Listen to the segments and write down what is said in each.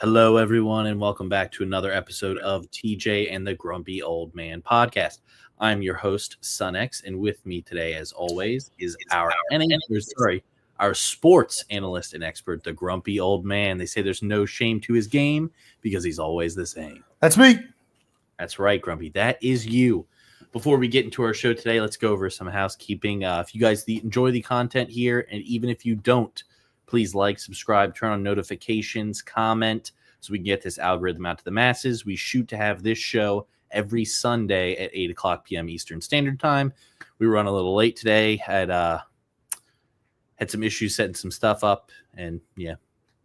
Hello, everyone, and welcome back to another episode of TJ and the Grumpy Old Man podcast. I'm your host, SunX, and with me today, as always, is our sports analyst and expert, the Grumpy Old Man. They say there's no shame to his game because he's always the same. That's me. That's right, Grumpy. That is you. Before we get into our show today, let's go over some housekeeping. If you guys enjoy the content here, and even if you don't, please like, subscribe, turn on notifications, comment, so we can get this algorithm out to the masses. We shoot to have this show every Sunday at 8 o'clock p.m. Eastern Standard Time. We run a little late today. Had some issues setting some stuff up, and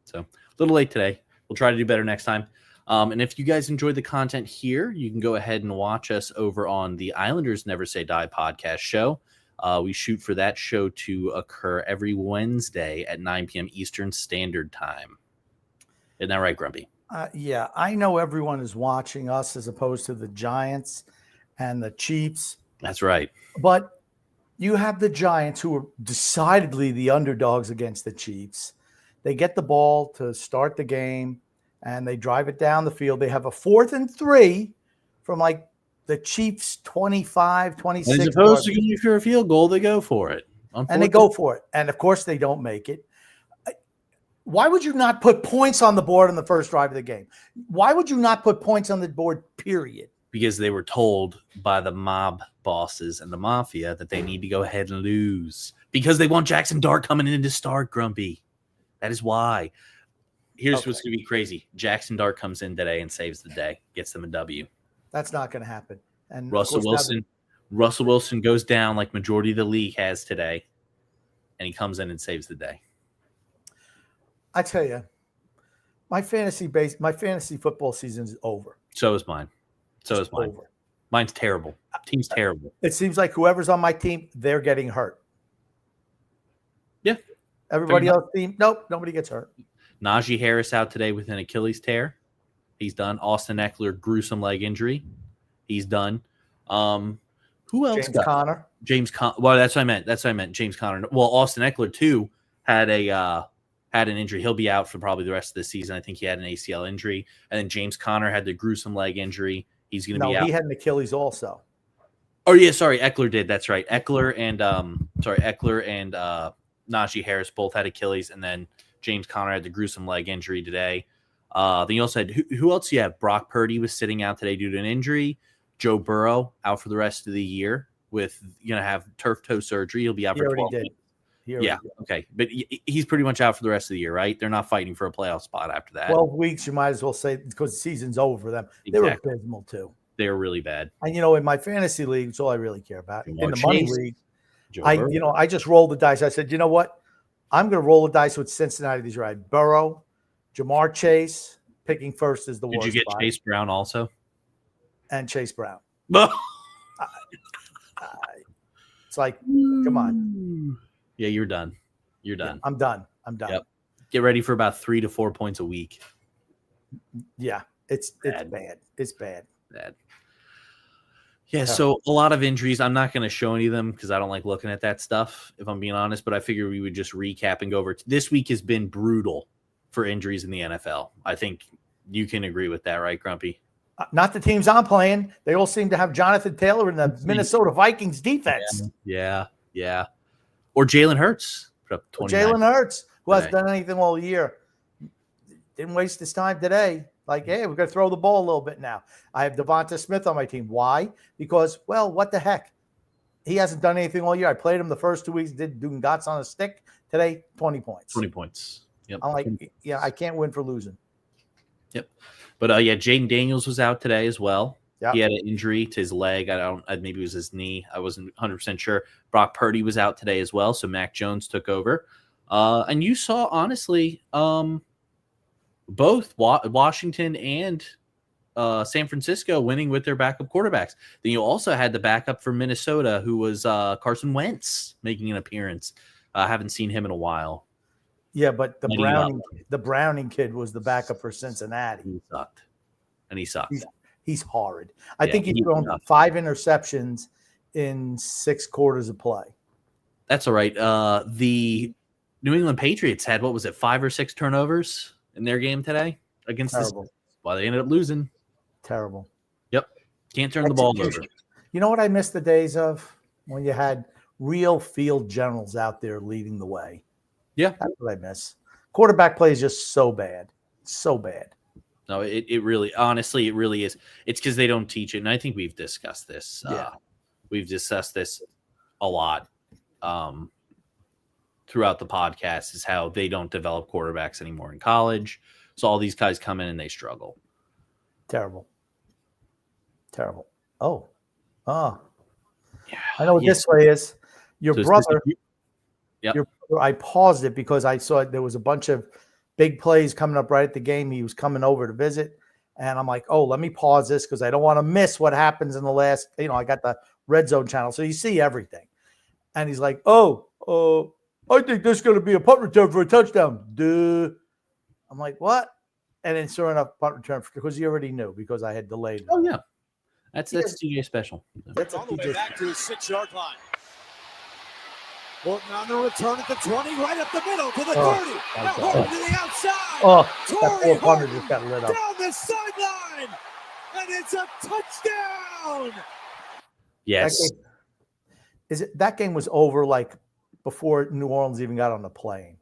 so a little late today. We'll try to do better next time. And if you guys enjoyed the content here, you can go ahead and watch us over on the Islanders Never Say Die podcast show. We shoot for that show to occur every Wednesday at 9 p.m. Eastern Standard Time. Isn't that right, Grumpy? Yeah, I know everyone is watching us as opposed to the Giants and the Chiefs. That's right. But you have the Giants, who are decidedly the underdogs against the Chiefs. They get the ball to start the game, and they drive it down the field. They have a 4th and 3 from like the Chiefs 25, 26. As opposed to going for a field goal, they go for it. And they go for it. And, of course, they don't make it. Why would you not put points on the board on the first drive of the game? Why would you not put points on the board, period? Because they were told by the mob bosses and the mafia that they need to go ahead and lose. Because they want Jackson Dart coming in to start, Grumpy. That is why. Here's what's going to be crazy. Jackson Dart comes in today and saves the day. Gets them a W. That's not going to happen. And Russell Wilson goes down like majority of the league has today. And he comes in and saves the day. I tell you, my fantasy football season is over. So is mine. Over. Mine's terrible. Team's terrible. It seems like whoever's on my team, they're getting hurt. Yeah. Everybody else team, nope, nobody gets hurt. Najee Harris out today with an Achilles tear. He's done. Austin Eckler, gruesome leg injury. He's done. Who else? James Conner. Well, that's what I meant. James Conner. Well, Austin Eckler too had an injury. He'll be out for probably the rest of the season. I think he had an ACL injury. And then James Conner had the gruesome leg injury. He's going to be out. No, he had an Achilles also. Oh, yeah, sorry. Eckler did. That's right. Eckler and Najee Harris both had Achilles. And then James Conner had the gruesome leg injury today. Then you also had, who else you have? Brock Purdy was sitting out today due to an injury. Joe Burrow out for the rest of the year with, have turf toe surgery. He'll be out for 12 weeks. Yeah, okay. But he's pretty much out for the rest of the year, right? They're not fighting for a playoff spot after that. 12 weeks, you might as well say, because the season's over for them. Exactly. They were abysmal, too. They were really bad. And, in my fantasy league, it's all I really care about. In the money league, I just rolled the dice. I said, you know what? I'm going to roll the dice with Cincinnati. These right. Burrow, Jamar Chase, picking first is the worst. Did you get Chase Brown also? And Chase Brown. It's like, come on. Yeah, you're done. You're done. Yeah, I'm done. Yep. Get ready for about 3 to 4 points a week. Yeah, it's bad. It's bad. Yeah, so a lot of injuries. I'm not going to show any of them because I don't like looking at that stuff, if I'm being honest. But I figured we would just recap and go over. This week has been brutal for injuries in the NFL. I think you can agree with that, right, Grumpy? Not the teams I'm playing. They all seem to have Jonathan Taylor in the Minnesota Vikings defense. Yeah. Or Jalen Hurts. Jalen Hurts, who hasn't done anything all year. Didn't waste his time today. Like, hey, we're going to throw the ball a little bit now. I have Devonta Smith on my team. Why? Because, well, what the heck? He hasn't done anything all year. I played him the first 2 weeks, doing dots on a stick. Today, 20 points. 20 points. Yep. I'm like, yeah, I can't win for losing. Yep. But, Jaden Daniels was out today as well. Yep. He had an injury to his leg. Maybe it was his knee. I wasn't 100% sure. Brock Purdy was out today as well, so Mac Jones took over. And you saw, honestly, both Washington and San Francisco winning with their backup quarterbacks. Then you also had the backup for Minnesota, who was Carson Wentz, making an appearance. I haven't seen him in a while. Yeah, but the Browning kid was the backup for Cincinnati. He sucked. He's horrid. I think he's thrown 5 interceptions in 6 quarters of play. That's all right. The New England Patriots had, 5 or 6 turnovers in their game today? against Terrible. this. Why they ended up losing. Terrible. Yep. Can't turn the ball over. You know what I miss the days of? When you had real field generals out there leading the way. Yeah. That's what I miss. Quarterback play is just so bad. So bad. No, it really, honestly, it really is. It's because they don't teach it. And I think we've discussed this. Yeah. We've discussed this a lot throughout the podcast, is how they don't develop quarterbacks anymore in college. So all these guys come in and they struggle. Terrible. Terrible. Oh. Yeah. I know what Yes. this way is. Your brother. Yep. Your brother, I paused it because I saw there was a bunch of big plays coming up right at the game. He was coming over to visit. And I'm like, oh, let me pause this because I don't want to miss what happens in the last, I got the red zone channel. So you see everything. And he's like, I think there's going to be a punt return for a touchdown. Duh. I'm like, what? And then sure enough, punt return because he already knew because I had delayed it. Oh, yeah. That's TJ special. That's all the way back to his 6-yard line. Horton on the return at the 20, right up the middle to the 30. Now Horton to the outside. That poor punter just got lit up. Down the sideline. And it's a touchdown. Yes. That game was over like before New Orleans even got on the plane.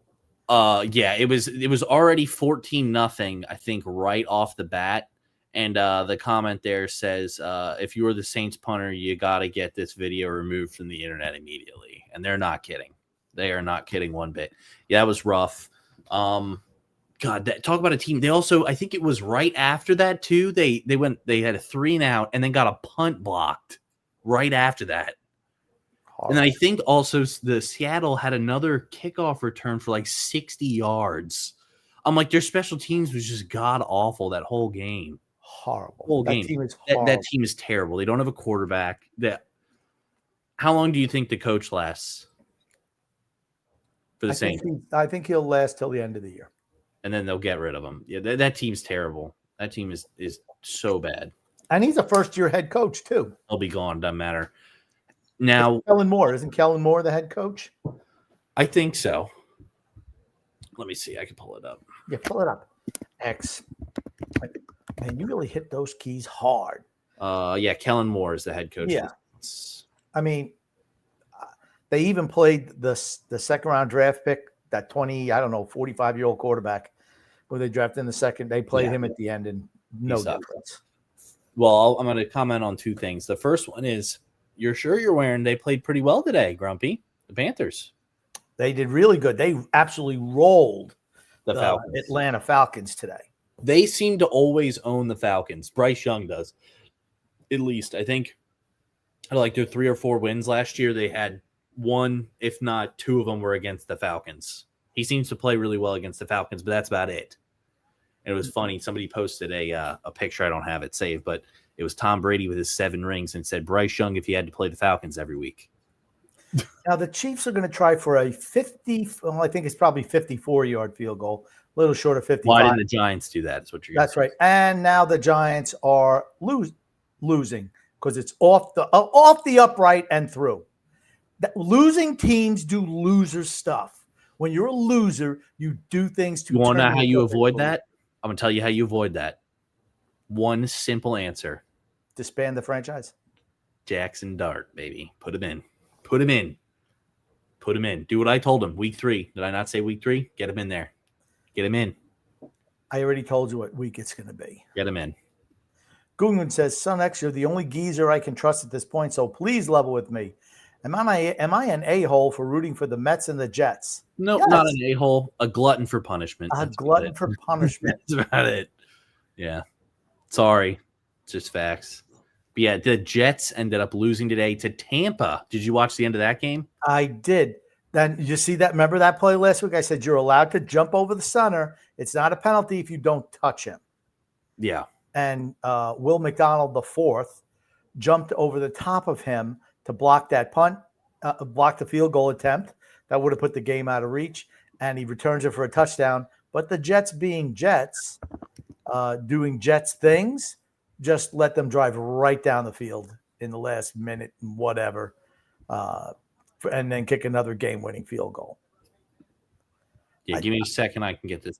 Yeah, it was already 14-0, I think, right off the bat. And the comment there says, if you were the Saints punter, you got to get this video removed from the internet immediately. And they're not kidding. They are not kidding one bit. Yeah, that was rough. God, talk about a team. They also, I think it was right after that too. They had a 3-and-out and then got a punt blocked right after that. And I think also the Seattle had another kickoff return for like 60 yards. I'm like, their special teams was just god awful that whole game. Horrible. Whole game. That team is terrible. They don't have a quarterback. How long do you think the coach lasts for the Saints? I think he'll last till the end of the year. And then they'll get rid of him. Yeah, that team's terrible. That team is so bad. And he's a first-year head coach too. He'll be gone. Doesn't matter. Now, Kellen Moore. Isn't Kellen Moore the head coach? I think so. Let me see. I can pull it up. Yeah, pull it up. X. Man, you really hit those keys hard. Yeah, Kellen Moore is the head coach. Yeah. I mean, they even played the second-round draft pick, that 45-year-old quarterback who they drafted in the second. They played him at the end, and no difference. Well, I'm going to comment on two things. The first one is, you're sure you're wearing, they played pretty well today, Grumpy. The Panthers. They did really good. They absolutely rolled the Falcons. Atlanta Falcons today. They seem to always own the Falcons. Bryce Young does. At least, I think, like their 3 or 4 wins last year, they had one, if not 2 of them were against the Falcons. He seems to play really well against the Falcons, but that's about it. And it was funny. Somebody posted a picture. I don't have it saved, but it was Tom Brady with his 7 rings and said, Bryce Young, if you had to play the Falcons every week. Now, the Chiefs are going to try for a 50, well, I think it's probably 54-yard field goal, a little short of 55. Why didn't the Giants do that? Is what you're That's right. And now the Giants are losing because it's off the upright and through. Losing teams do loser stuff. When you're a loser, you do things to. You want to know how you avoid that? I'm going to tell you how you avoid that. One simple answer. Disband the franchise. Jackson Dart, baby. Put him in. Put him in. Put him in. Do what I told him. Week 3. Did I not say week 3? Get him in there. Get him in. I already told you what week it's going to be. Get him in. Goongman says, Son X, you're the only geezer I can trust at this point, so please level with me. Am I an a-hole for rooting for the Mets and the Jets? No, yes. Not an a-hole. A glutton for punishment. A glutton for punishment. That's about it. Yeah. Sorry. It's just facts. But yeah, the Jets ended up losing today to Tampa. Did you watch the end of that game? I did. Then you see that? Remember that play last week? I said you're allowed to jump over the center. It's not a penalty if you don't touch him. Yeah. And Will McDonald, the 4th, jumped over the top of him to block that punt, block the field goal attempt. That would have put the game out of reach. And he returns it for a touchdown. But the Jets being Jets, doing Jets things, just let them drive right down the field in the last minute and whatever, and then kick another game-winning field goal. Yeah, give me a second. I can get this.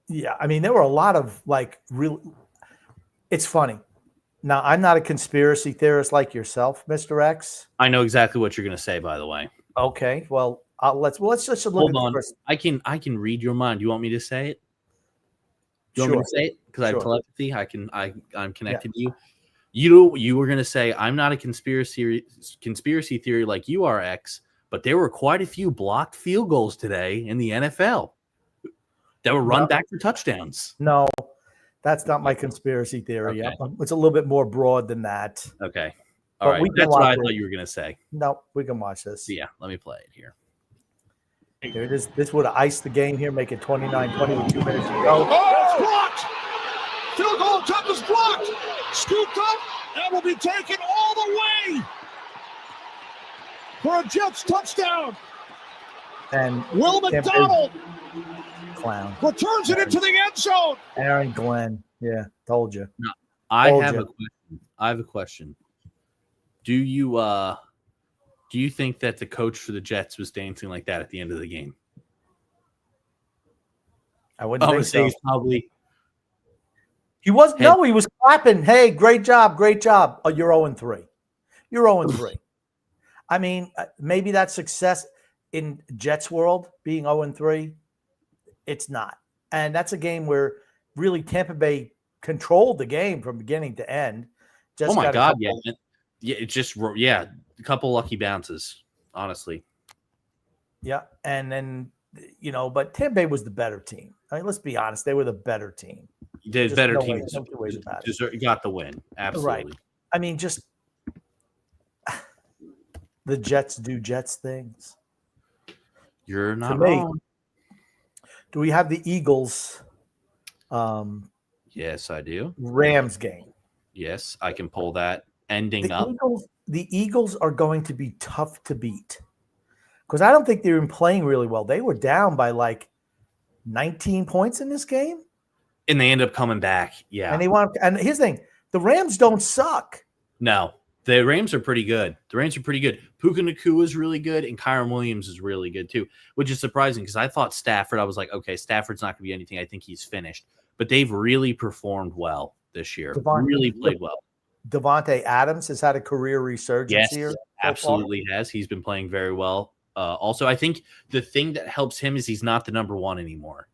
Yeah, I mean, there were a lot of like real. It's funny. Now, I'm not a conspiracy theorist like yourself, Mr. X. I know exactly what you're going to say, by the way. Okay, well, let's just look Hold at the on. first. I can read your mind. Do you want me to say it? Do you want me Sure. to say it? Because I have Sure. telepathy. I'm connected to you. You were going to say I'm not a conspiracy theory like you are, X, but there were quite a few blocked field goals today in the NFL that were run back for touchdowns. No, that's not my conspiracy theory. Okay. It's a little bit more broad than that. Okay. All But right. we can That's what I watch thought it. you were going to say. No, we can watch this. So yeah, let me play it here. Here it is. This would have iced the game here, make it 29-20 with 2 minutes to go. Oh, it's blocked. Field goal attempt is blocked. Scooped up and will be taken all the way for a Jets touchdown. And Will McDonald clown returns it into the end zone. Aaron Glenn. Yeah, told you. I Told have you. a question. I have a question. Do you think that the coach for the Jets was dancing like that at the end of the game? I wouldn't think so. He's probably. He was Hey. no, he was clapping. Hey, great job, great job. Oh, you're 0-3. You're 0-3. I mean, maybe that's success in Jets world being 0-3. It's not. And that's a game where really Tampa Bay controlled the game from beginning to end. Just Oh my got a God! couple- Yeah, it's just a couple lucky bounces, honestly. Yeah, and then but Tampa Bay was the better team. I mean, let's be honest, they were the better team. The Just better no team way- no two ways about it. got the win. Absolutely. I mean, just the Jets do Jets things. You're not me, wrong. Do we have the Eagles Yes, I do. Rams game? Yes, I can pull that ending up. The Eagles are going to be tough to beat because I don't think they've been playing really well. They were down by like 19 points in this game. And they end up coming back. Yeah. And here's the thing, the Rams don't suck. No, the Rams are pretty good. Puka Nacua is really good, and Kyron Williams is really good too, which is surprising because I thought Stafford, I was like, okay, Stafford's not going to be anything. I think he's finished. But they've really performed well this year. Really played well. Devontae Adams has had a career resurgence here. Absolutely has. He's been playing very well. Also, I think the thing that helps him is he's not the number one anymore.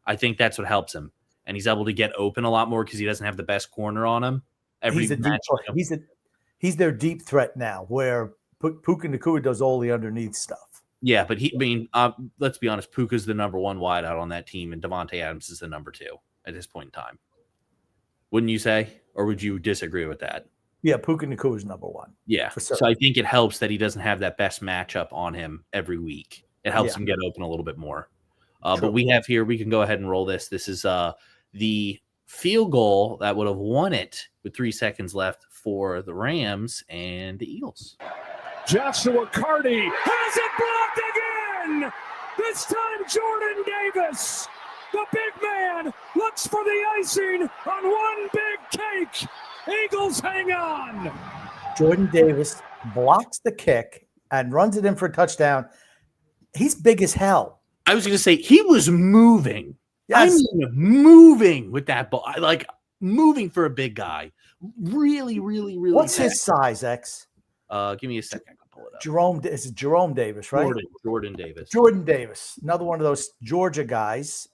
I think that's what helps him. And he's able to get open a lot more because he doesn't have the best corner on him. He's their deep threat now, where Puka Nacua does all the underneath stuff. Yeah, but let's be honest. Puka's the number one wideout on that team, and Devontae Adams is the number two at this point in time. Wouldn't you say? Or would you disagree with that? Yeah, Puka Nacua is number one. Yeah. So I think it helps that he doesn't have that best matchup on him every week. It helps him get open a little bit more. But we can go ahead and roll this. This is the field goal that would have won it with 3 seconds left for the Rams and the Eagles. Joshua Carty has it blocked again. This time Jordan Davis, the big man, looks for the icing on one big cake. Eagles hang on. Jordan Davis blocks the kick and runs it in for a touchdown. He's big as hell. I was going to say he was moving. Yes. I mean, moving with that ball. Like moving for a big guy. Really, really, really. What's his size, X? Give me a second. I can pull it up. Jerome Davis, right? Jordan Davis. Jordan Davis, another one of those Georgia guys.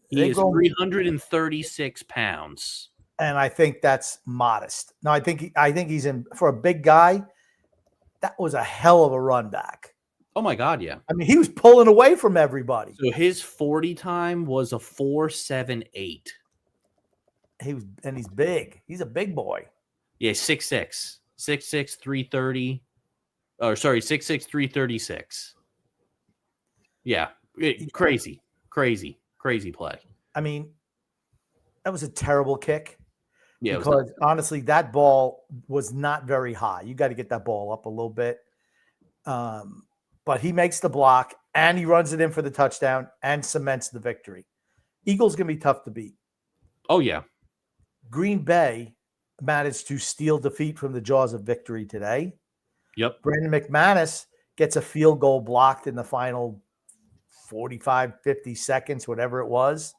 He is 336 pounds. And I think that's modest. No, I think he's in for a big guy. That was a hell of a run back. Oh my God, yeah. I mean, he was pulling away from everybody. So his 40 time was a 4.78. He's big. He's a big boy. Yeah, 6'6". 6'6", 330. Or sorry, 6'6", 336. Yeah. Crazy play. I mean, that was a terrible kick. Yeah, because honestly, that ball was not very high. You got to get that ball up a little bit. But he makes the block and he runs it in for the touchdown and cements the victory. Eagles going to be tough to beat. Oh, yeah. Green Bay managed to steal defeat from the jaws of victory today. Yep. Brandon McManus gets a field goal blocked in the final 45, 50 seconds, whatever it was.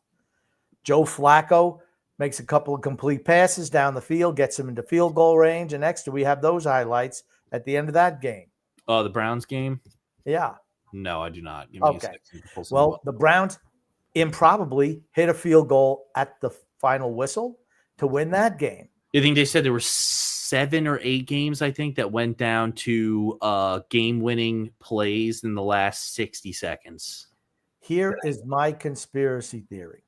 Joe Flacco makes a couple of complete passes down the field, gets him into field goal range, and extra, we have those highlights at the end of that game. The Browns game? Yeah. No, I do not. Give me a second to pull some Well, up. the Browns improbably hit a field goal at the final whistle to win that game. You think they said there were 7 or 8 games, I think, that went down to game-winning plays in the last 60 seconds? Here is my conspiracy theory.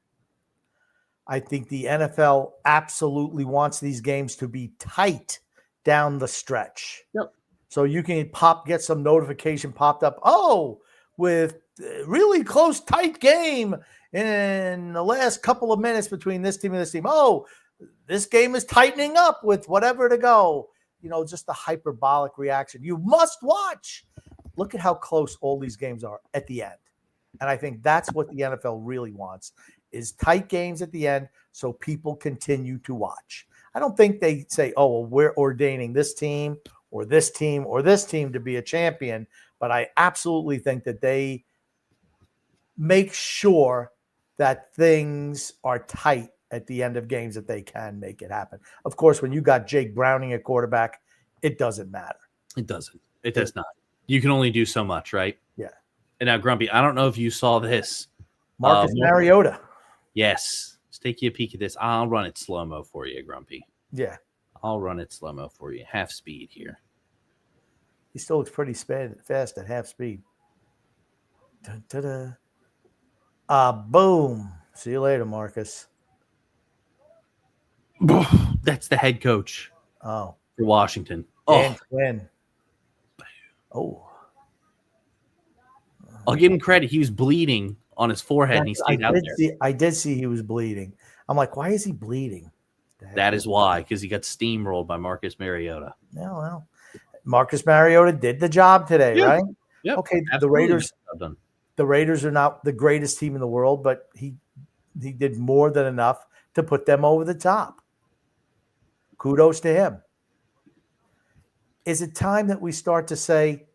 I think the NFL absolutely wants these games to be tight down the stretch. Yep. So you can get some notification popped up. Oh, with really close, tight game in the last couple of minutes between this team and this team. Oh, this game is tightening up with whatever to go. Just the hyperbolic reaction. You must watch. Look at how close all these games are at the end. And I think that's what the NFL really wants, is tight games at the end so people continue to watch. I don't think they say, oh, well, we're ordaining this team or this team or this team to be a champion, but I absolutely think that they make sure that things are tight at the end of games, that they can make it happen. Of course, when you got Jake Browning at quarterback, it doesn't matter. It doesn't. It does not. You can only do so much, right? Yeah. And now, Grumpy, I don't know if you saw this. Marcus Mariota. Yes. Let's take you a peek at this. I'll run it slow-mo for you, Grumpy. Yeah. I'll run it slow-mo for you. Half speed here. He still looks pretty fast at half speed. Dun, boom. See you later, Marcus. That's the head coach for Washington. Dan Quinn. Oh. I'll give him credit. He was bleeding on his forehead, and he stayed out there. I did see he was bleeding. I'm like, why is he bleeding? That is why, because he got steamrolled by Marcus Mariota. Yeah, well, Marcus Mariota did the job today, right? Yep. Okay, Absolutely. the Raiders are not the greatest team in the world, but he did more than enough to put them over the top. Kudos to him. Is it time that we start to say,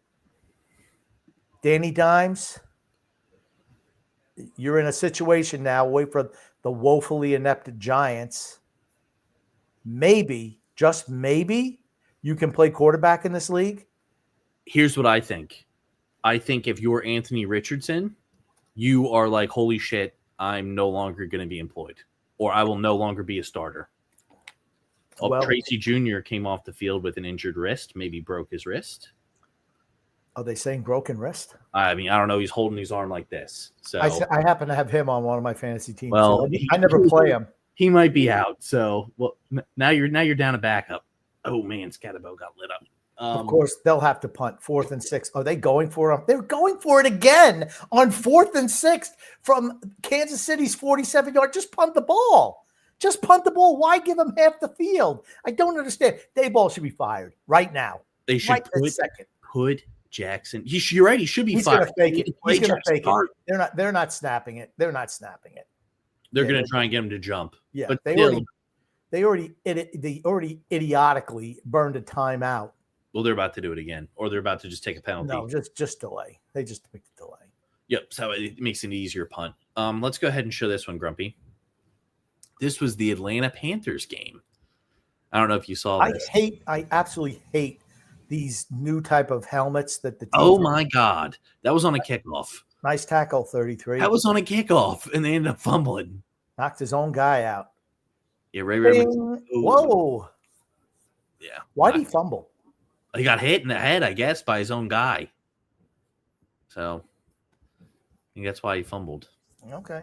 Danny Dimes, you're in a situation now away from the woefully inept Giants. Maybe, just maybe, you can play quarterback in this league? Here's what I think. I think if you're Anthony Richardson, you are like, holy shit, I'm no longer going to be employed, or I will no longer be a starter. Tracy Jr. came off the field with an injured wrist, maybe broke his wrist. Are they saying broken wrist? I mean, I don't know. He's holding his arm like this. So I happen to have him on one of my fantasy teams. Well, so I never play him. He might be out. So now you're down a backup. Oh man, Scatterbo got lit up. Of course, they'll have to punt 4th and 6. Are they going for it? They're going for it again on 4th and 6 from Kansas City's 47-yard. Just punt the ball. Just punt the ball. Why give them half the field? I don't understand. Dayball should be fired right now. They should put Jackson. You're right. He should be fired. He's going to fake it. He's going to fake it. They're not snapping it. They're not snapping it. They're going to try and get him to jump. Yeah, but they already idiotically burned a timeout. Well, they're about to do it again, or they're about to just take a penalty. No, just delay. They just make the delay. Yep. So it makes it an easier punt. Let's go ahead and show this one, Grumpy. This was the Atlanta Panthers game. I don't know if you saw this. I absolutely hate these new type of helmets that the teams Oh my God. That was on a kickoff. Nice tackle, 33. That was on a kickoff, and they ended up fumbling. Knocked his own guy out. Yeah, Ray. Whoa. Yeah. Why did he fumble? He got hit in the head, I guess, by his own guy. So I think that's why he fumbled. Okay.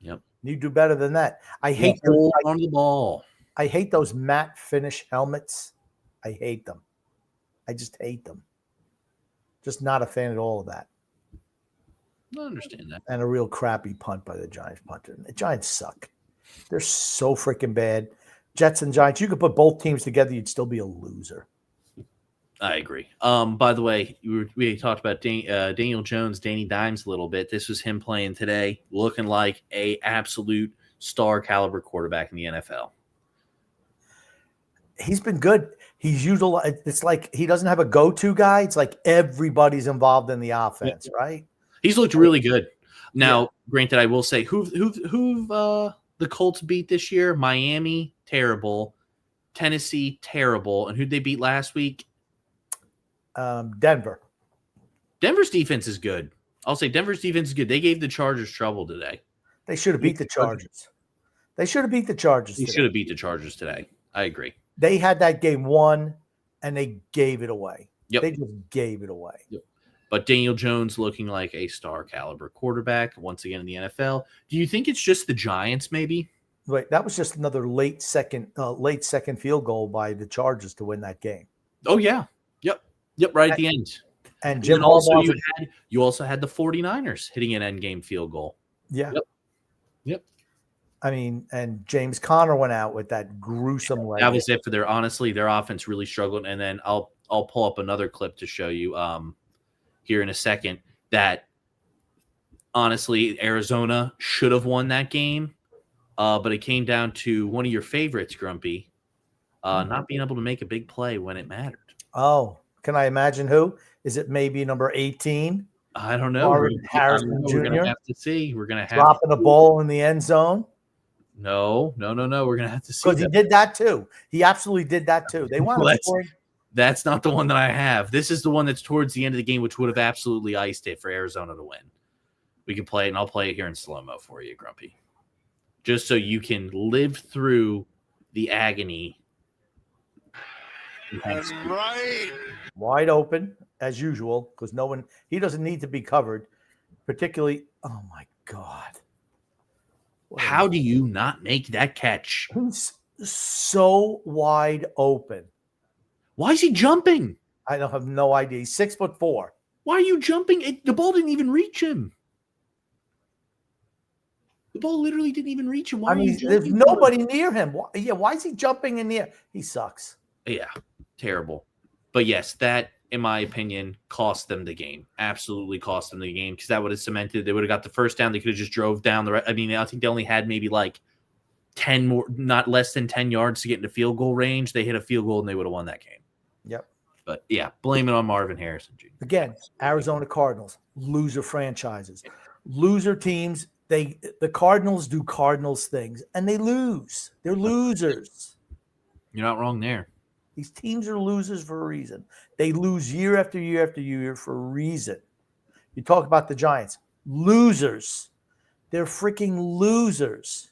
Yep. You do better than that. I hate on the ball. I hate those matte finish helmets. I hate them. I just hate them. Just not a fan at all of that. I understand that. And a real crappy punt by the Giants punter. The Giants suck. They're so freaking bad. Jets and Giants, you could put both teams together, you'd still be a loser. I agree. By the way, we talked about Daniel Jones, Danny Dimes a little bit. This was him playing today, looking like a absolute star caliber quarterback in the NFL. He's been good. He's utilized. It's like he doesn't have a go-to guy. It's like everybody's involved in the offense, right? He's looked really good. Now, granted, I will say who the Colts beat this year? Miami, terrible. Tennessee, terrible. And who'd they beat last week? Denver. Denver's defense is good. I'll say Denver's defense is good. They gave the Chargers trouble today. They should have beat the Chargers. They should have beat the Chargers. They should have beat the Chargers today. I agree. They had that game won, and they gave it away. Yep. They just gave it away. Yep. But Daniel Jones looking like a star caliber quarterback once again in the NFL. Do you think it's just the Giants maybe? Right. That was just another late second field goal by the Chargers to win that game. Oh, yeah. Yep, right at the end. And Jim also you also had the 49ers hitting an end game field goal. Yeah. Yep. I mean, and James Conner went out with that gruesome leg. That was it for their offense really struggled. And then I'll pull up another clip to show you here in a second that honestly Arizona should have won that game. But it came down to one of your favorites, Grumpy, not being able to make a big play when it mattered. Oh, can I imagine who? Is it maybe number 18? I don't know. Harrison Jr. We're going to have to see. We're going to have dropping a ball in the end zone. No. We're going to have to see. Because he did that too. He absolutely did that too. They want to score. That's not the one that I have. This is the one that's towards the end of the game, which would have absolutely iced it for Arizona to win. We can play it, and I'll play it here in slow-mo for you, Grumpy. Just so you can live through the agony. That's right. Wide open, as usual, because he doesn't need to be covered, particularly, oh my God. How do you not make that catch? He's so wide open. Why is he jumping? I don't have no idea. He's 6'4". Why are you jumping? The ball didn't even reach him. The ball literally didn't even reach him. There's nobody near him. Why is he jumping in the air? He sucks. Yeah, terrible. But yes, that, in my opinion, cost them the game. Absolutely cost them the game because that would have cemented. They would have got the first down. They could have just drove down the right. I mean, I think they only had maybe like 10 more, not less than 10 yards to get into field goal range. They hit a field goal and they would have won that game. Yep. But yeah, blame it on Marvin Harrison Jr. Again, Arizona Cardinals, loser franchises, loser teams. The Cardinals do Cardinals things and they lose. They're losers. You're not wrong there. These teams are losers for a reason. They lose year after year after year for a reason. You talk about the Giants, losers. They're freaking losers.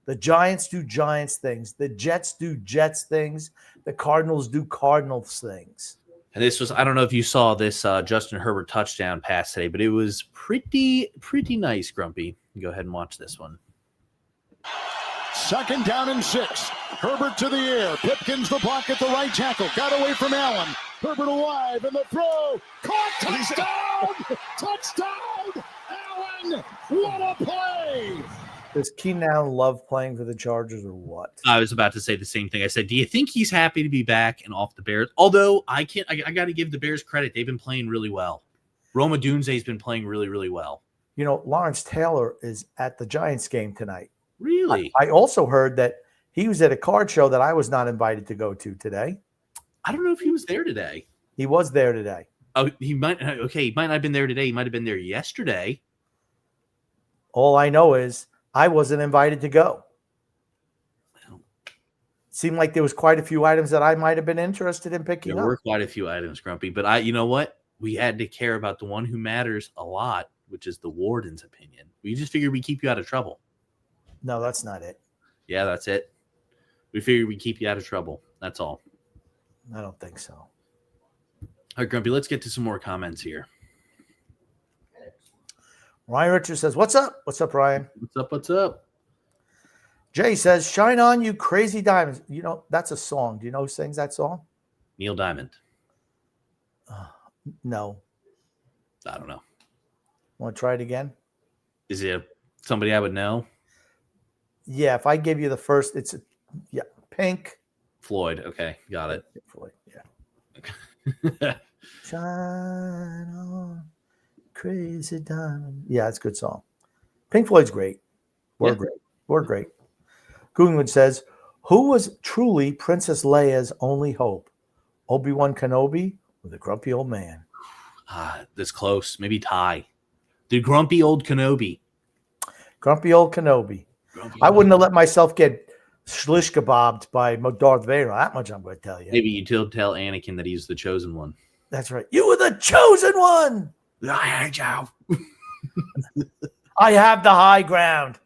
The Giants do Giants things. The Jets do Jets things. The Cardinals do Cardinals things. And this was, I don't know if you saw this Justin Herbert touchdown pass today, but it was pretty nice, Grumpy. Go ahead and watch this one. 2nd down and 6. Herbert to the air. Pipkins the block at the right tackle. Got away from Allen. Herbert alive and the throw. Caught. Touchdown. Touchdown. Allen. What a play. Does Keenan Allen love playing for the Chargers or what? I was about to say the same thing. I said, do you think he's happy to be back and off the Bears? Although I got to give the Bears credit. They've been playing really well. Roma Dunze's been playing really, really well. You know, Lawrence Taylor is at the Giants game tonight. Really? I also heard that he was at a card show that I was not invited to go to today. I don't know if he was there today. He was there today. Oh, he might. Okay, he might not have been there today. He might have been there yesterday. All I know is I wasn't invited to go. Well, seemed like there was quite a few items that I might have been interested in picking up. There were quite a few items, Grumpy. But you know what? We had to care about the one who matters a lot, which is the warden's opinion. We just figured we'd keep you out of trouble. No, that's not it. Yeah, that's it. We figured we'd keep you out of trouble. That's all. I don't think so. All right, Grumpy, let's get to some more comments here. Ryan Richards says, what's up? What's up, Ryan? What's up? Jay says, shine on, you crazy diamonds. You know, that's a song. Do you know who sings that song? Neil Diamond. No. I don't know. Want to try it again? Is it somebody I would know? Yeah, if I give you the first, Pink. Floyd. Okay, got it. Floyd, yeah. Shine on, crazy diamond. Yeah, it's a good song. Pink Floyd's great. We're great. We're great. Goonwood says, who was truly Princess Leia's only hope? Obi-Wan Kenobi or the grumpy old man? That's close. Maybe Ty. The grumpy old Kenobi. Grumpy old Kenobi. I wouldn't have let myself get shlish kebabbed by Darth Vader. That much I'm going to tell you. Maybe you tell Anakin that he's the chosen one. That's right. You were the chosen one. I hate you. I have the high ground.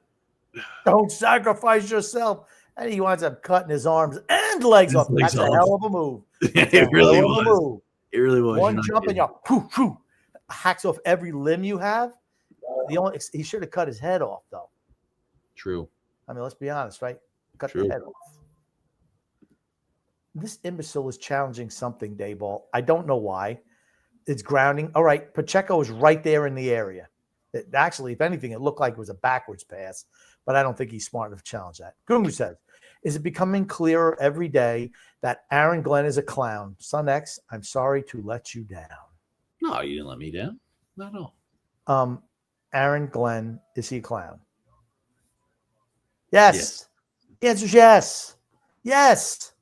Don't sacrifice yourself. And he winds up cutting his arms and legs off. That's a hell of a move. It really was. It really was. One jump and you hacks off every limb you have. He should have cut his head off, though. True. I mean, let's be honest, right? Cut True. the head off. This imbecile is challenging something, Dayball. I don't know why. It's grounding. All right, Pacheco is right there in the area. Actually, if anything, it looked like it was a backwards pass, but I don't think he's smart enough to challenge that. Gungu says, is it becoming clearer every day that Aaron Glenn is a clown? Son X, I'm sorry to let you down. No, you didn't let me down. Not at all. Aaron Glenn, is he a clown? Yes. The answer is yes. Yes.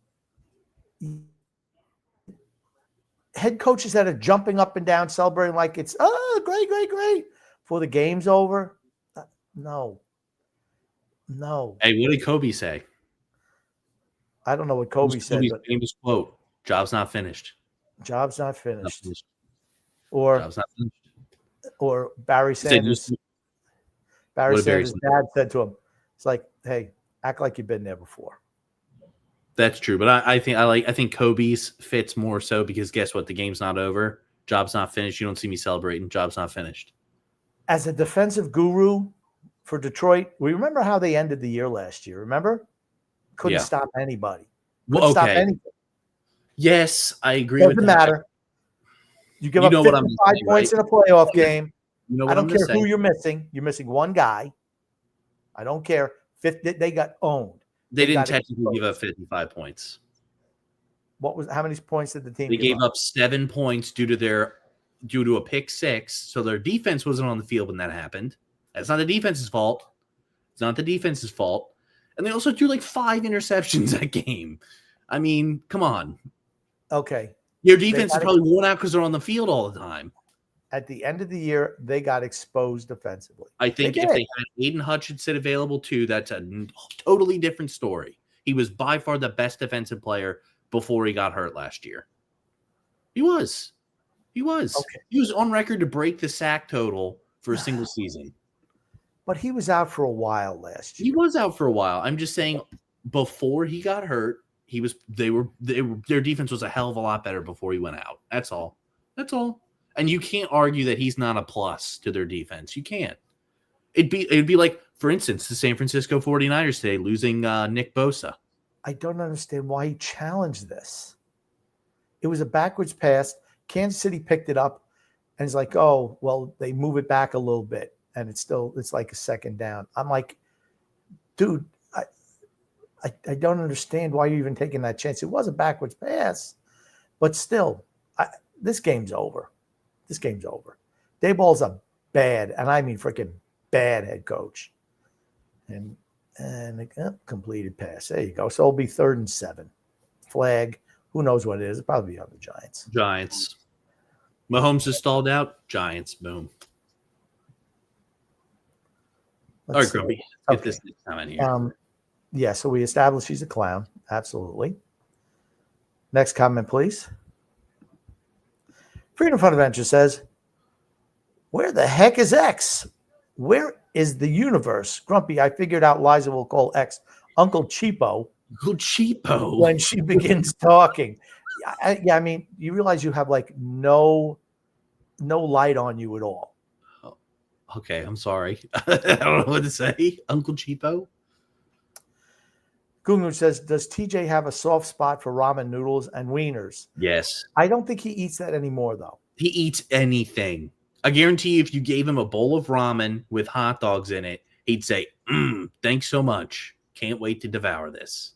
Head coaches that are jumping up and down, celebrating like it's, great, great, great, before the game's over. No. Hey, what did Kobe say? I don't know what Kobe said. Kobe's But famous quote: "Job's not finished." Job's not finished. Not finished. Or Job's not finished. Or Barry Sanders. Barry Sanders' dad said to him, "It's like, hey, act like you've been there before." That's true, but I think Kobe's fits more so because guess what? The game's not over. Job's not finished. You don't see me celebrating. Job's not finished. As a defensive guru for Detroit, we remember how they ended the year last year. Remember? Couldn't stop anybody. Couldn't stop anything. Yes, I agree with that. Doesn't matter. You give up 55 points in a playoff game. I don't care who you're missing. You're missing one guy. I don't care. They got owned. They didn't technically give up 55 points. How many points did the team They gave up 7 points due to a pick six. So their defense wasn't on the field when that happened. That's not the defense's fault. It's not the defense's fault. And they also threw like 5 interceptions that game. I mean, come on. Okay. Your defense is probably worn out because they're on the field all the time. At the end of the year, they got exposed defensively. I think if they had Aiden Hutchinson available too, that's a totally different story. He was by far the best defensive player before he got hurt last year. He was. Okay. He was on record to break the sack total for a single season. But he was out for a while last year. He was out for a while. I'm just saying before he got hurt, their defense was a hell of a lot better before he went out. That's all. And you can't argue that he's not a plus to their defense. You can't. It'd be like, for instance, the San Francisco 49ers today losing Nick Bosa. I don't understand why he challenged this. It was a backwards pass. Kansas City picked it up, and it's like, oh, well, they move it back a little bit, and it's like a second down. I'm like, dude, I don't understand why you're even taking that chance. It was a backwards pass, but still, this game's over. Dayball's a bad, and I mean freaking bad head coach. And a completed pass. There you go. So it'll be 3rd and 7. Flag. Who knows what it is? It'll probably be on the Giants. Mahomes is stalled out. Giants. Boom. All right, Grumpy. Get this next time in here. Yeah, so we established he's a clown. Absolutely. Next comment, please. Freedom Fund Adventure says, where the heck is X? Where is the universe? Grumpy, I figured out Liza will call X Uncle Cheapo. Uncle Cheapo. When she begins talking. Yeah, I mean, you realize you have like no light on you at all. Oh, okay, I'm sorry. I don't know what to say. Uncle Cheapo? Gungu says, does TJ have a soft spot for ramen noodles and wieners? Yes. I don't think he eats that anymore, though. He eats anything. I guarantee you, if you gave him a bowl of ramen with hot dogs in it, he'd say, thanks so much. Can't wait to devour this.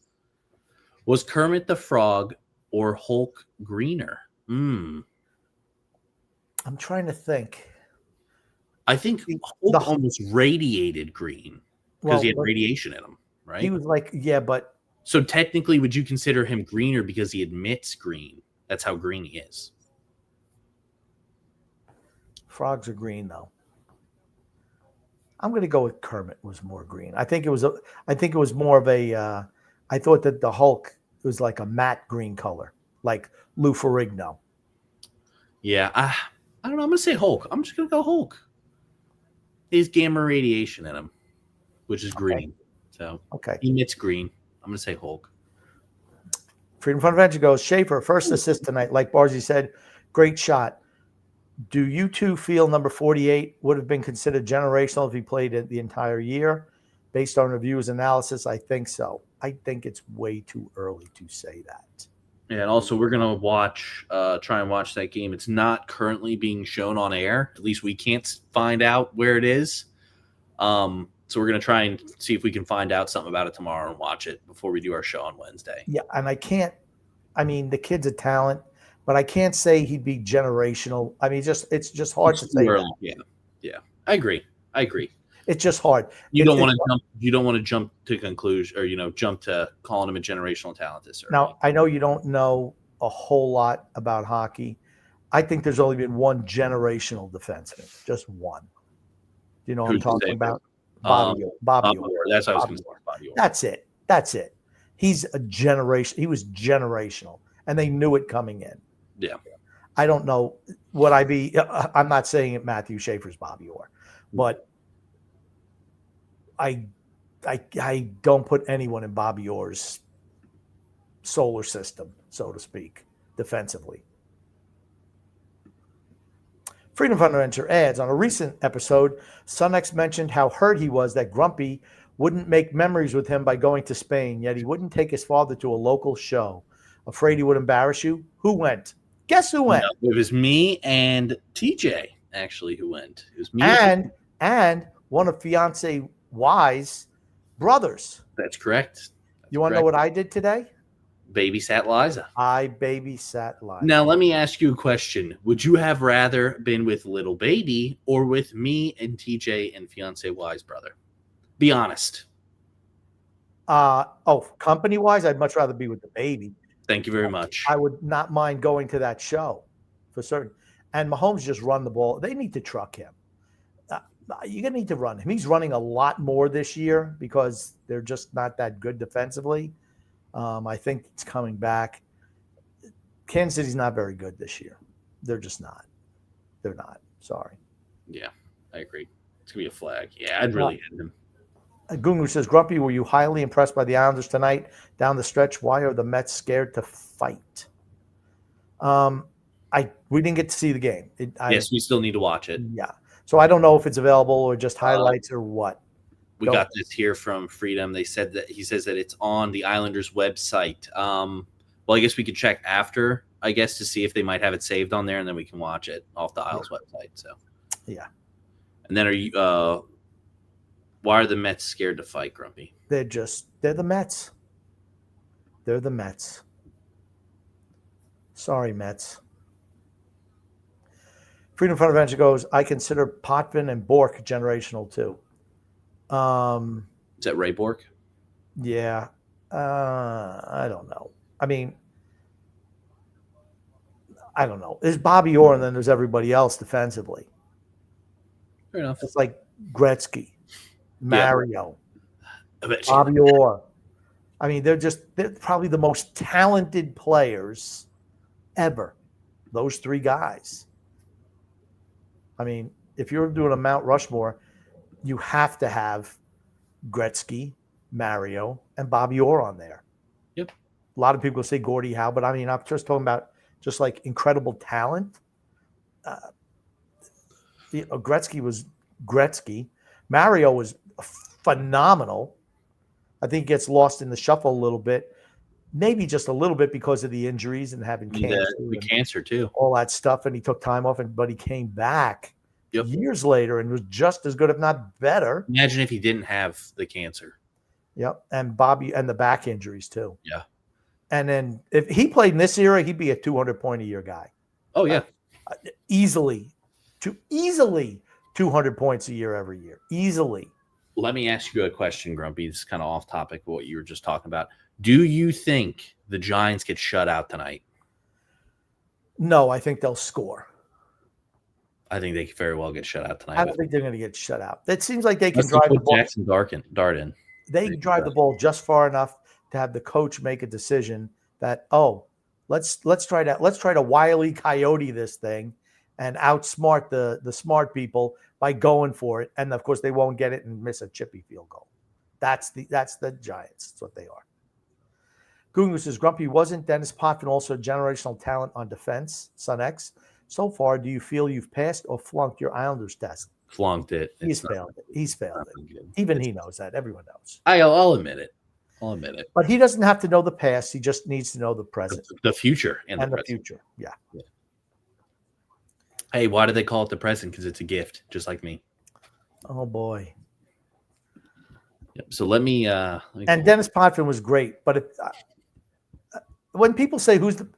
Was Kermit the Frog or Hulk greener? I'm trying to think. I think Hulk almost radiated green because he had radiation in him, right? He was like, yeah, but. So technically, would you consider him greener because he emits green? That's how green he is. Frogs are green, though. I'm going to go with Kermit was more green. I think it was more of a. I thought that the Hulk was like a matte green color, like Lou Ferrigno. Yeah, I don't know. I'm gonna say Hulk. I'm just gonna go Hulk. He's gamma radiation in him, which is green. So Okay. he emits green. I'm gonna say Hulk. Freedom Fund Adventure goes, Schaefer, first assist tonight. Like Barzy said, great shot. Do you two feel number 48 would have been considered generational if he played it the entire year? Based on reviews analysis, I think so. I think it's way too early to say that. Yeah, and also we're gonna try and watch that game. It's not currently being shown on air. At least we can't find out where it is. So we're gonna try and see if we can find out something about it tomorrow and watch it before we do our show on Wednesday. Yeah, and the kid's a talent, but I can't say he'd be generational. I mean, it's just hard to say that. Yeah. I agree. It's just hard. You don't want to jump to conclusion or jump to calling him a generational talent this early. Now, I know you don't know a whole lot about hockey. I think there's only been one generational defenseman, just one. Do you know what I'm talking about? Bobby Orr. That's what I was going to say. Bobby Orr. That's it. He's a generation. He was generational, and they knew it coming in. Yeah. I don't know. Would I be? I'm not saying it. Matthew Schaefer's Bobby Orr, but I don't put anyone in Bobby Orr's solar system, so to speak, defensively. Freedom Fund Adventure adds, on a recent episode, Sunx mentioned how hurt he was that Grumpy wouldn't make memories with him by going to Spain, yet he wouldn't take his father to a local show. Afraid he would embarrass you? Who went? Guess who went? No, it was me and TJ, actually, who went. It was me and one of fiance Y's brothers. That's correct. You want to know what I did today? Babysat Liza. I babysat Liza. Now, let me ask you a question. Would you have rather been with little baby or with me and TJ and fiance Y's brother? Be honest. Company-wise, I'd much rather be with the baby. Thank you very much. I would not mind going to that show for certain. And Mahomes just run the ball. They need to truck him. You're going to need to run him. He's running a lot more this year because they're just not that good defensively. I think it's coming back. Kansas City's not very good this year. They're just not. They're not. Sorry. Yeah, I agree. It's going to be a flag. Yeah, I'd really hit him. Gungu says, Grumpy, were you highly impressed by the Islanders tonight down the stretch? Why are the Mets scared to fight? We didn't get to see the game. Yes, we still need to watch it. Yeah. So I don't know if it's available or just highlights or what. We got this here from Freedom. He says that it's on the Islanders website. Well, I guess we could check after, to see if they might have it saved on there, and then we can watch it off the Isles website. So, yeah. And then why are the Mets scared to fight, Grumpy? They're the Mets. They're the Mets. Sorry, Mets. Freedom Fund Adventure goes, I consider Potvin and Bork generational too. Is that Ray Bork? Yeah. I don't know. I mean, I don't know. There's Bobby Orr and then there's everybody else defensively. Fair enough. It's like Gretzky, Mario, Bobby Orr. I mean, they're probably the most talented players ever. Those three guys. I mean, if you're doing a Mount Rushmore, you have to have Gretzky, Mario, and Bobby Orr on there. Yep. A lot of people say Gordie Howe, but I mean, I'm just talking about just like incredible talent. Gretzky was Gretzky. Mario was phenomenal. I think he gets lost in the shuffle a little bit, maybe just a little bit because of the injuries and having cancer. The cancer too. All that stuff, and he took time off, but he came back years later and was just as good, if not better. Imagine if he didn't have the cancer. Yep, and Bobby and the back injuries too. Yeah. And then if he played in this era, he'd be a 200-point-a-year guy. Oh yeah, easily 200 points a year every year, easily. Let me ask you a question, Grumpy. This is kind of off topic of what you were just talking about. Do you think the Giants get shut out tonight? No, I think they'll score. I think they could very well get shut out tonight. I don't think they're going to get shut out. It seems like they can Let's drive the put ball. Jackson Dart in. They can drive the ball just far enough to have the coach make a decision that, let's try to Wile E. Coyote this thing and outsmart the smart people by going for it. And of course, they won't get it and miss a chippy field goal. That's the Giants. That's what they are. Gungu says, Grumpy, wasn't Dennis Potvin also generational talent on defense? Son X. So far, do you feel you've passed or flunked your Islanders test? Flunked it. He's failed it. Good. Even he knows that. Everyone knows. I'll admit it. But he doesn't have to know the past. He just needs to know the present. The future and the present. Future. Yeah. Hey, why do they call it the present? Because it's a gift, just like me. Oh, boy. Yep. So let me and Dennis Potvin was great. But when people say who's the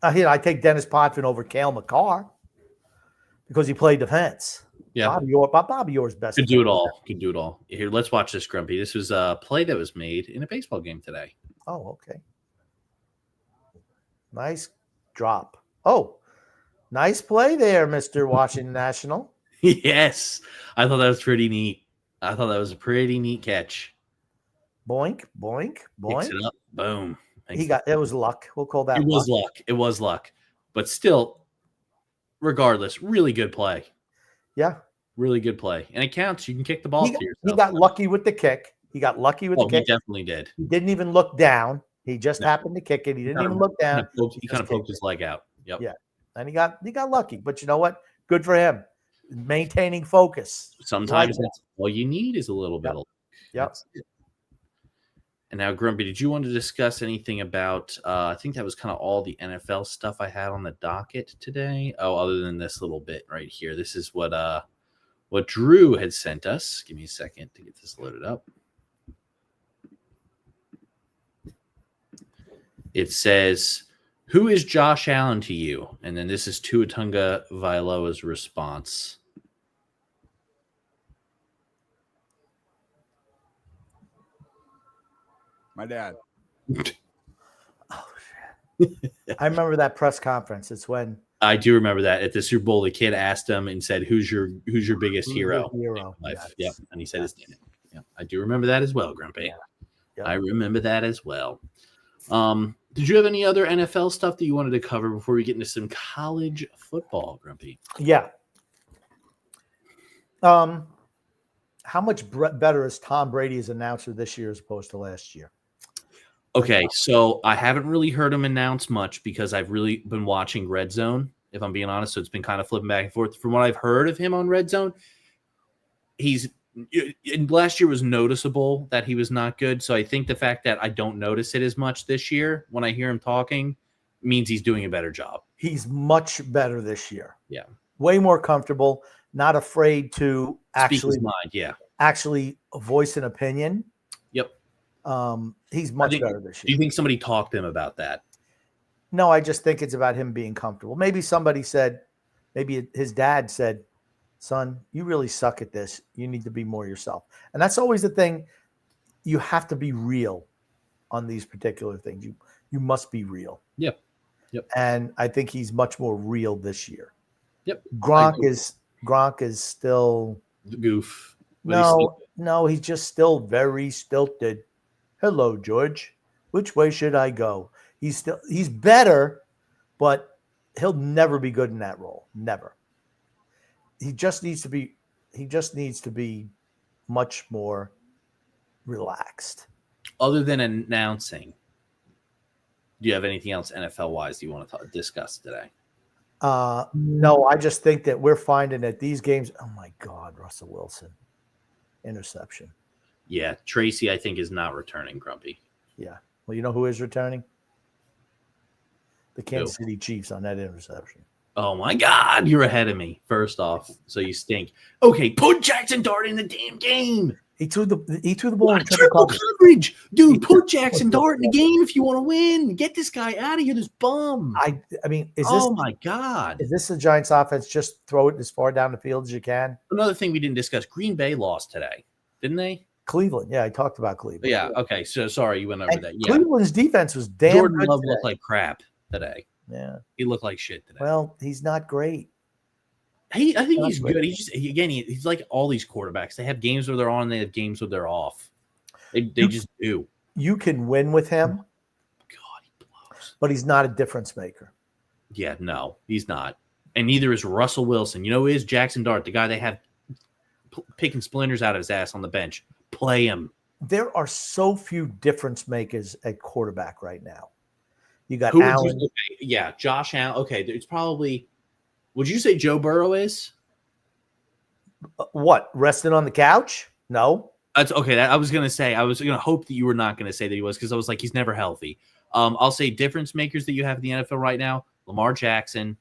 I take Dennis Potvin over Cale Makar because he played defense. Yeah. Bobby Orr's best. Could do it all. Here, let's watch this, Grumpy. This was a play that was made in a baseball game today. Oh, okay. Nice drop. Oh, nice play there, Mr. Washington National. Yes. I thought that was pretty neat. I thought that was a pretty neat catch. Boink, boink, boink. Picks it up. Boom. It was luck. We'll call that It was luck. But still, regardless, really good play. Yeah. Really good play. And it counts. You can kick the ball to yourself. He got lucky with the kick. He definitely did. He didn't even look down. He just happened to kick it. He didn't even look down. He kind of poked his leg out. Yep. Yeah. And he got lucky. But you know what? Good for him. Maintaining focus. Sometimes that's all you need is a little bit of luck. Yep. And now, Grumpy, did you want to discuss anything about I think that was kind of all the NFL stuff I had on the docket today. Oh, other than this little bit right here. This is what Drew had sent us. Give me a second to get this loaded up. It says, who is Josh Allen to you? And then this is Tuatunga Vailoa's response. My dad. Oh, shit. I remember that press conference. It's when I do remember that at the Super Bowl, the kid asked him and said, "Who's your biggest hero?" Yes. Yep, and he said, "It's Daniel." Yeah, I do remember that as well, Grumpy. Yeah. I remember that as well. Did you have any other NFL stuff that you wanted to cover before we get into some college football, Grumpy? Yeah. How much better is Tom Brady as announcer this year as opposed to last year? Okay, so I haven't really heard him announce much because I've really been watching Red Zone, if I'm being honest. So it's been kind of flipping back and forth. From what I've heard of him on Red Zone, last year was noticeable that he was not good. So I think the fact that I don't notice it as much this year when I hear him talking means he's doing a better job. He's much better this year. Yeah. Way more comfortable, not afraid to speak his mind. Yeah. Actually voice an opinion. Yep. He's much better this year. Do you think somebody talked to him about that? No, I just think it's about him being comfortable. Maybe somebody said, maybe his dad said, son, you really suck at this. You need to be more yourself. And that's always the thing. You have to be real on these particular things. You must be real. Yep. And I think he's much more real this year. Yep. Gronk is still the goof. No, he's just still very stilted. Hello, George. Which way should I go? He's better, but he'll never be good in that role. Never. He just needs to be much more relaxed. Other than announcing, do you have anything else NFL wise you want to discuss today? No, I just think that we're finding that these games, oh my God, Russell Wilson. Interception. Yeah, Tracy, I think, is not returning, Grumpy. Yeah. Well, you know who is returning? The Kansas City Chiefs on that interception. Oh, my God. You're ahead of me, first off. So you stink. Okay, put Jackson Dart in the damn game. He threw the ball in triple coverage. Dude, put Jackson Dart in the game if you want to win. Get this guy out of here, this bum. I mean, my God. Is this the Giants offense? Just throw it as far down the field as you can? Another thing we didn't discuss, Green Bay lost today, didn't they? Cleveland. Yeah, I talked about Cleveland. Yeah, okay. So sorry you went over that. Yeah. Cleveland's defense was damn Jordan good Love today. looked like crap today. Yeah. He looked like shit today. Well, he's not great. I think he's good. He's like all these quarterbacks. They have games where they're on, they have games where they're off. They just do. You can win with him. God, he blows. But he's not a difference maker. Yeah, no, he's not. And neither is Russell Wilson. You know who is? Jackson Dart, the guy they have picking splinters out of his ass on the bench. Play him. There are so few difference makers at quarterback right now. You got Who Allen. Yeah, Josh Allen. Okay, it's probably. Would you say Joe Burrow is? What? Resting on the couch? No. That's okay. I was gonna say. I was gonna hope that you were not gonna say that he was, because I was like, he's never healthy. I'll say difference makers that you have in the NFL right now: Lamar Jackson,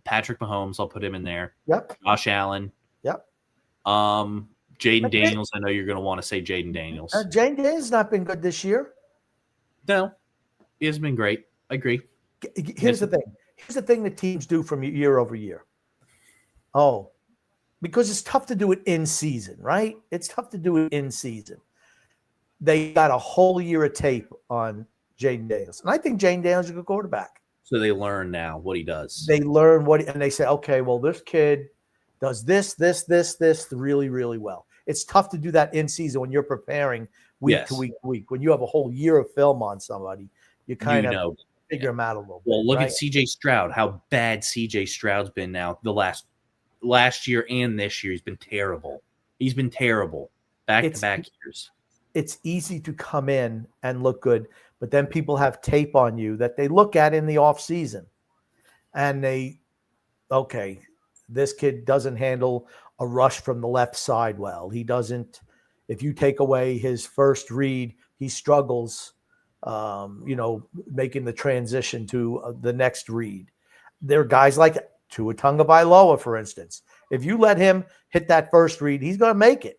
Patrick Mahomes. I'll put him in there. Yep. Josh Allen. Yep. Jaden Daniels. I know you're gonna want to say Jaden Daniels. Jaden Daniels not been good this year. No, he hasn't been great. I agree. Here's the thing. Here's the thing that teams do from year over year. Oh, because it's tough to do it in season, right? It's tough to do it in season. They got a whole year of tape on Jaden Daniels. And I think Jaden Daniels is a good quarterback. So they learn now what he does. They learn and they say, okay, well, this kid does this really, really well. It's tough to do that in season when you're preparing week to week to week. When you have a whole year of film on somebody, you kind of figure them out a little bit. Well, look at CJ Stroud, how bad CJ Stroud's been now the last year and this year. He's been terrible. He's been terrible back-to-back years. It's easy to come in and look good, but then people have tape on you that they look at in the offseason. And this kid doesn't handle a rush from the left side well. He doesn't, if you take away his first read, he struggles, making the transition to the next read. There are guys like Tua Tagovailoa, for instance. If you let him hit that first read, he's going to make it.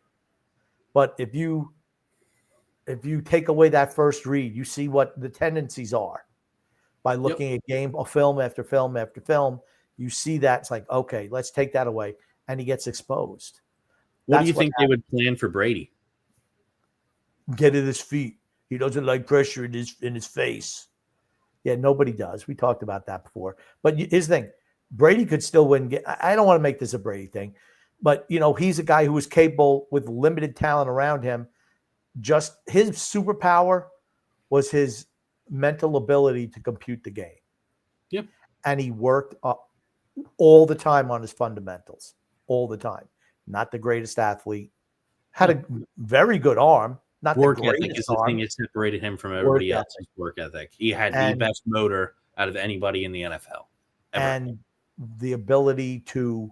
But if you take away that first read, you see what the tendencies are by looking at film after film after film. You see that it's like, okay, let's take that away, and he gets exposed. What do you think they would plan for Brady? Get at his feet. He doesn't like pressure in his face. Yeah, nobody does. We talked about that before. But here's the thing. Brady could still win. I don't want to make this a Brady thing, but, he's a guy who is capable with limited talent around him. Just his superpower was his mental ability to compute the game. Yep. And he worked all the time on his fundamentals, all the time. Not the greatest athlete. Had a very good arm. Not work the greatest ethic is the arm. thing that separated him from everybody else's work ethic. He had the best motor out of anybody in the NFL. Ever. And the ability to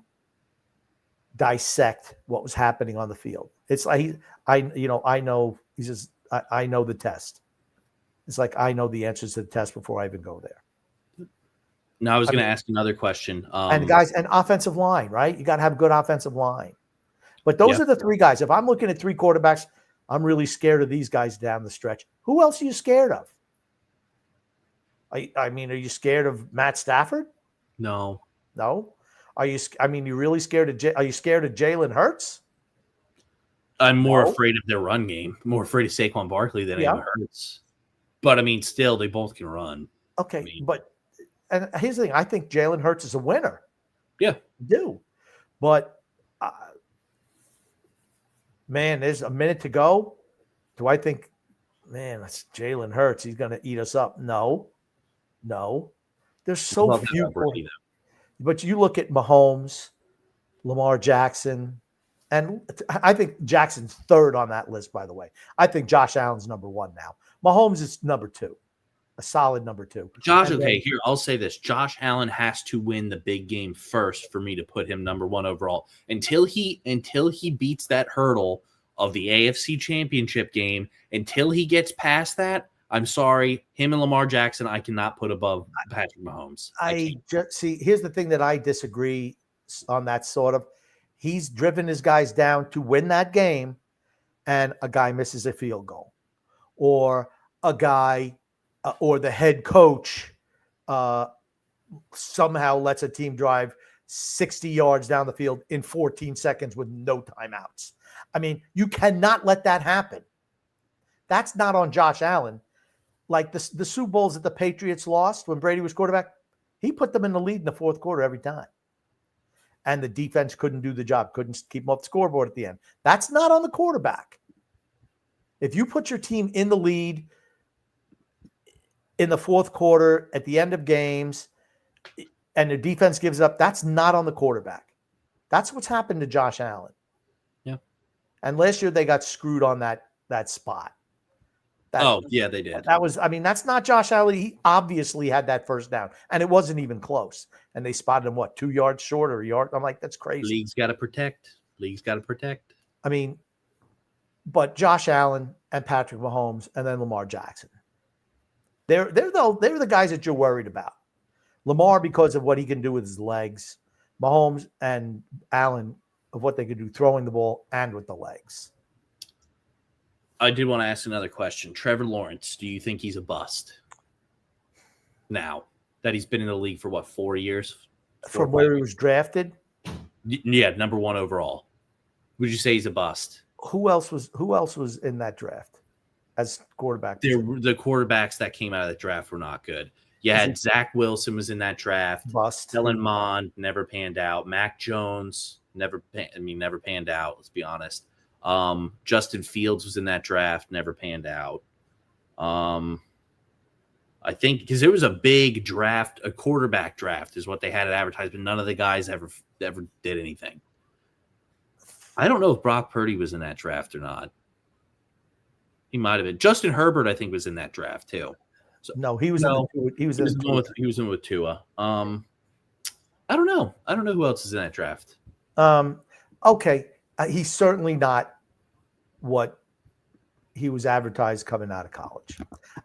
dissect what was happening on the field. It's like I know he says I know the test. It's like I know the answers to the test before I even go there. Now I was going to ask another question. And guys, and offensive line, right? You got to have a good offensive line. But those are the three guys. If I'm looking at three quarterbacks, I'm really scared of these guys down the stretch. Who else are you scared of? Are you scared of Matt Stafford? No. Are you? You really scared of? Are you scared of Jalen Hurts? I'm more afraid of their run game. More afraid of Saquon Barkley than I am of Hurts. But still, they both can run. Okay, and here's the thing: I think Jalen Hurts is a winner. Yeah, I do. But man, there's a minute to go. Do I think, man, that's Jalen Hurts? He's going to eat us up? No. There's so few. But you look at Mahomes, Lamar Jackson, and I think Jackson's third on that list, by the way. I think Josh Allen's number one now. Mahomes is number two, a solid number two. Here, I'll say this. Josh Allen has to win the big game first for me to put him number one overall. Until he beats that hurdle of the AFC Championship game, until he gets past that, I'm sorry, him and Lamar Jackson, I cannot put above Patrick Mahomes. Here's the thing that I disagree on that sort of. He's driven his guys down to win that game, and a guy misses a field goal. Or a guy or the head coach somehow lets a team drive 60 yards down the field in 14 seconds with no timeouts. You cannot let that happen. That's not on Josh Allen. like the Super Bowls that the Patriots lost when Brady was quarterback, he put them in the lead in the fourth quarter every time. And the defense couldn't do the job, couldn't keep them off the scoreboard at the end. That's not on the quarterback. If you put your team in the lead in the fourth quarter at the end of games and the defense gives up, that's not on the quarterback. That's what's happened to Josh Allen. Yeah. And last year they got screwed on that spot. Yeah, they did. That's not Josh Allen. He obviously had that first down, and it wasn't even close. And they spotted him, 2 yards short or a yard? I'm like, that's crazy. League's got to protect. I mean, but Josh Allen and Patrick Mahomes and then Lamar Jackson. They're the guys that you're worried about. Lamar because of what he can do with his legs. Mahomes and Allen of what they can do throwing the ball and with the legs. I did want to ask another question. Trevor Lawrence, do you think he's a bust? Now that he's been in the league for 4 years? From where he was drafted? Yeah, number 1 overall. Would you say he's a bust? Who else was in that draft as quarterback? The quarterbacks that came out of the draft were not good. You had Zach Wilson was in that draft. Bust. Kellen Mond never panned out. Mac Jones never panned out. Let's be honest. Justin Fields was in that draft, never panned out. I think because there was a big draft, a quarterback draft is what they had at advertisement. None of the guys ever did anything. I don't know if Brock Purdy was in that draft or not. He might have been. Justin Herbert, I think, was in that draft too. So, no, he was in with Tua. I don't know. I don't know who else is in that draft. Okay. He's certainly not what he was advertised coming out of college.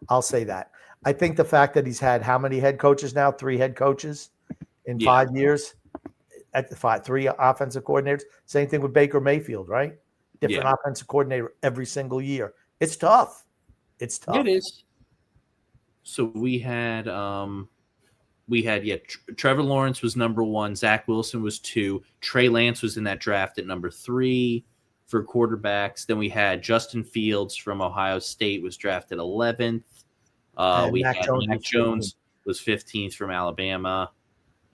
I'll say that. I think the fact that he's had how many head coaches now? 3 head coaches in 5 years at the 3 offensive coordinators. Same thing with Baker Mayfield, right? Different offensive coordinator every single year. It's tough. It is. So we had Trevor Lawrence was number 1. Zach Wilson was 2. Trey Lance was in that draft at number 3 for quarterbacks. Then we had Justin Fields from Ohio State was drafted 11th. We had Mac Jones was 15th from Alabama.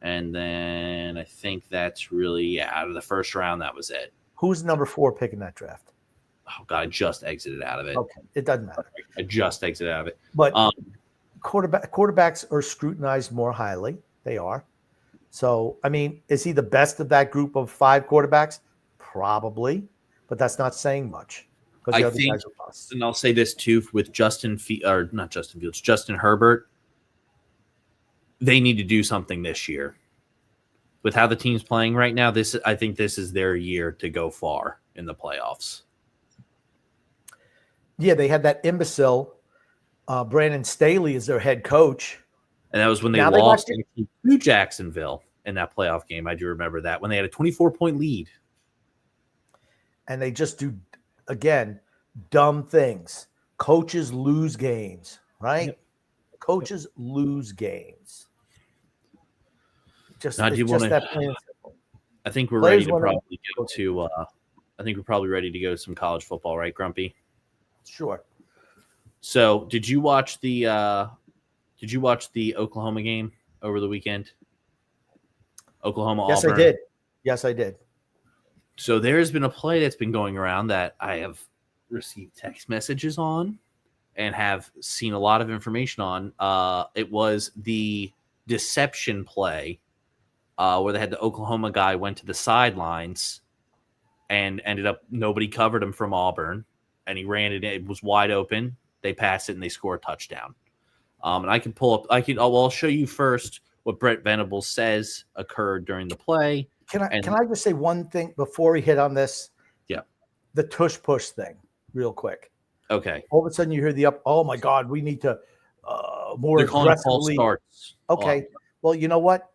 And then I think that's really out of the first round. That was it. Who's number 4 pick in that draft? Oh, God, I just exited out of it. Okay, it doesn't matter. I just exited out of it. But quarterbacks are scrutinized more highly. They are. So, I mean, is he the best of that group of 5 quarterbacks? Probably, but that's not saying much. I think, and I'll say this too, with Justin Herbert, they need to do something this year. With how the team's playing right now, I think this is their year to go far in the playoffs. Yeah, they had that imbecile Brandon Staley as their head coach. And that was when they lost to Jacksonville in that playoff game. I do remember that, when they had a 24-point lead. And they just do, again, dumb things. Coaches lose games, right? Yep. Coaches lose games. That plain and simple. I think we're ready to probably go to I think we're probably ready to go to some college football, right, Grumpy? Sure. So, did you watch the Oklahoma game over the weekend? Oklahoma Yes, Auburn. I did. Yes, I did. So there has been a play that's been going around that I have received text messages on and have seen a lot of information on. It was the deception play where they had the Oklahoma guy went to the sidelines and ended up nobody covered him from Auburn, and he ran it. It was wide open. They passed it and they score a touchdown. And I can pull up. I'll show you first what Brett Venables says occurred during the play. Can I just say one thing before we hit on this? Yeah. The tush push thing, real quick. Okay. All of a sudden you hear oh my God, we need to more aggressively. Starts. Okay. Well, you know what?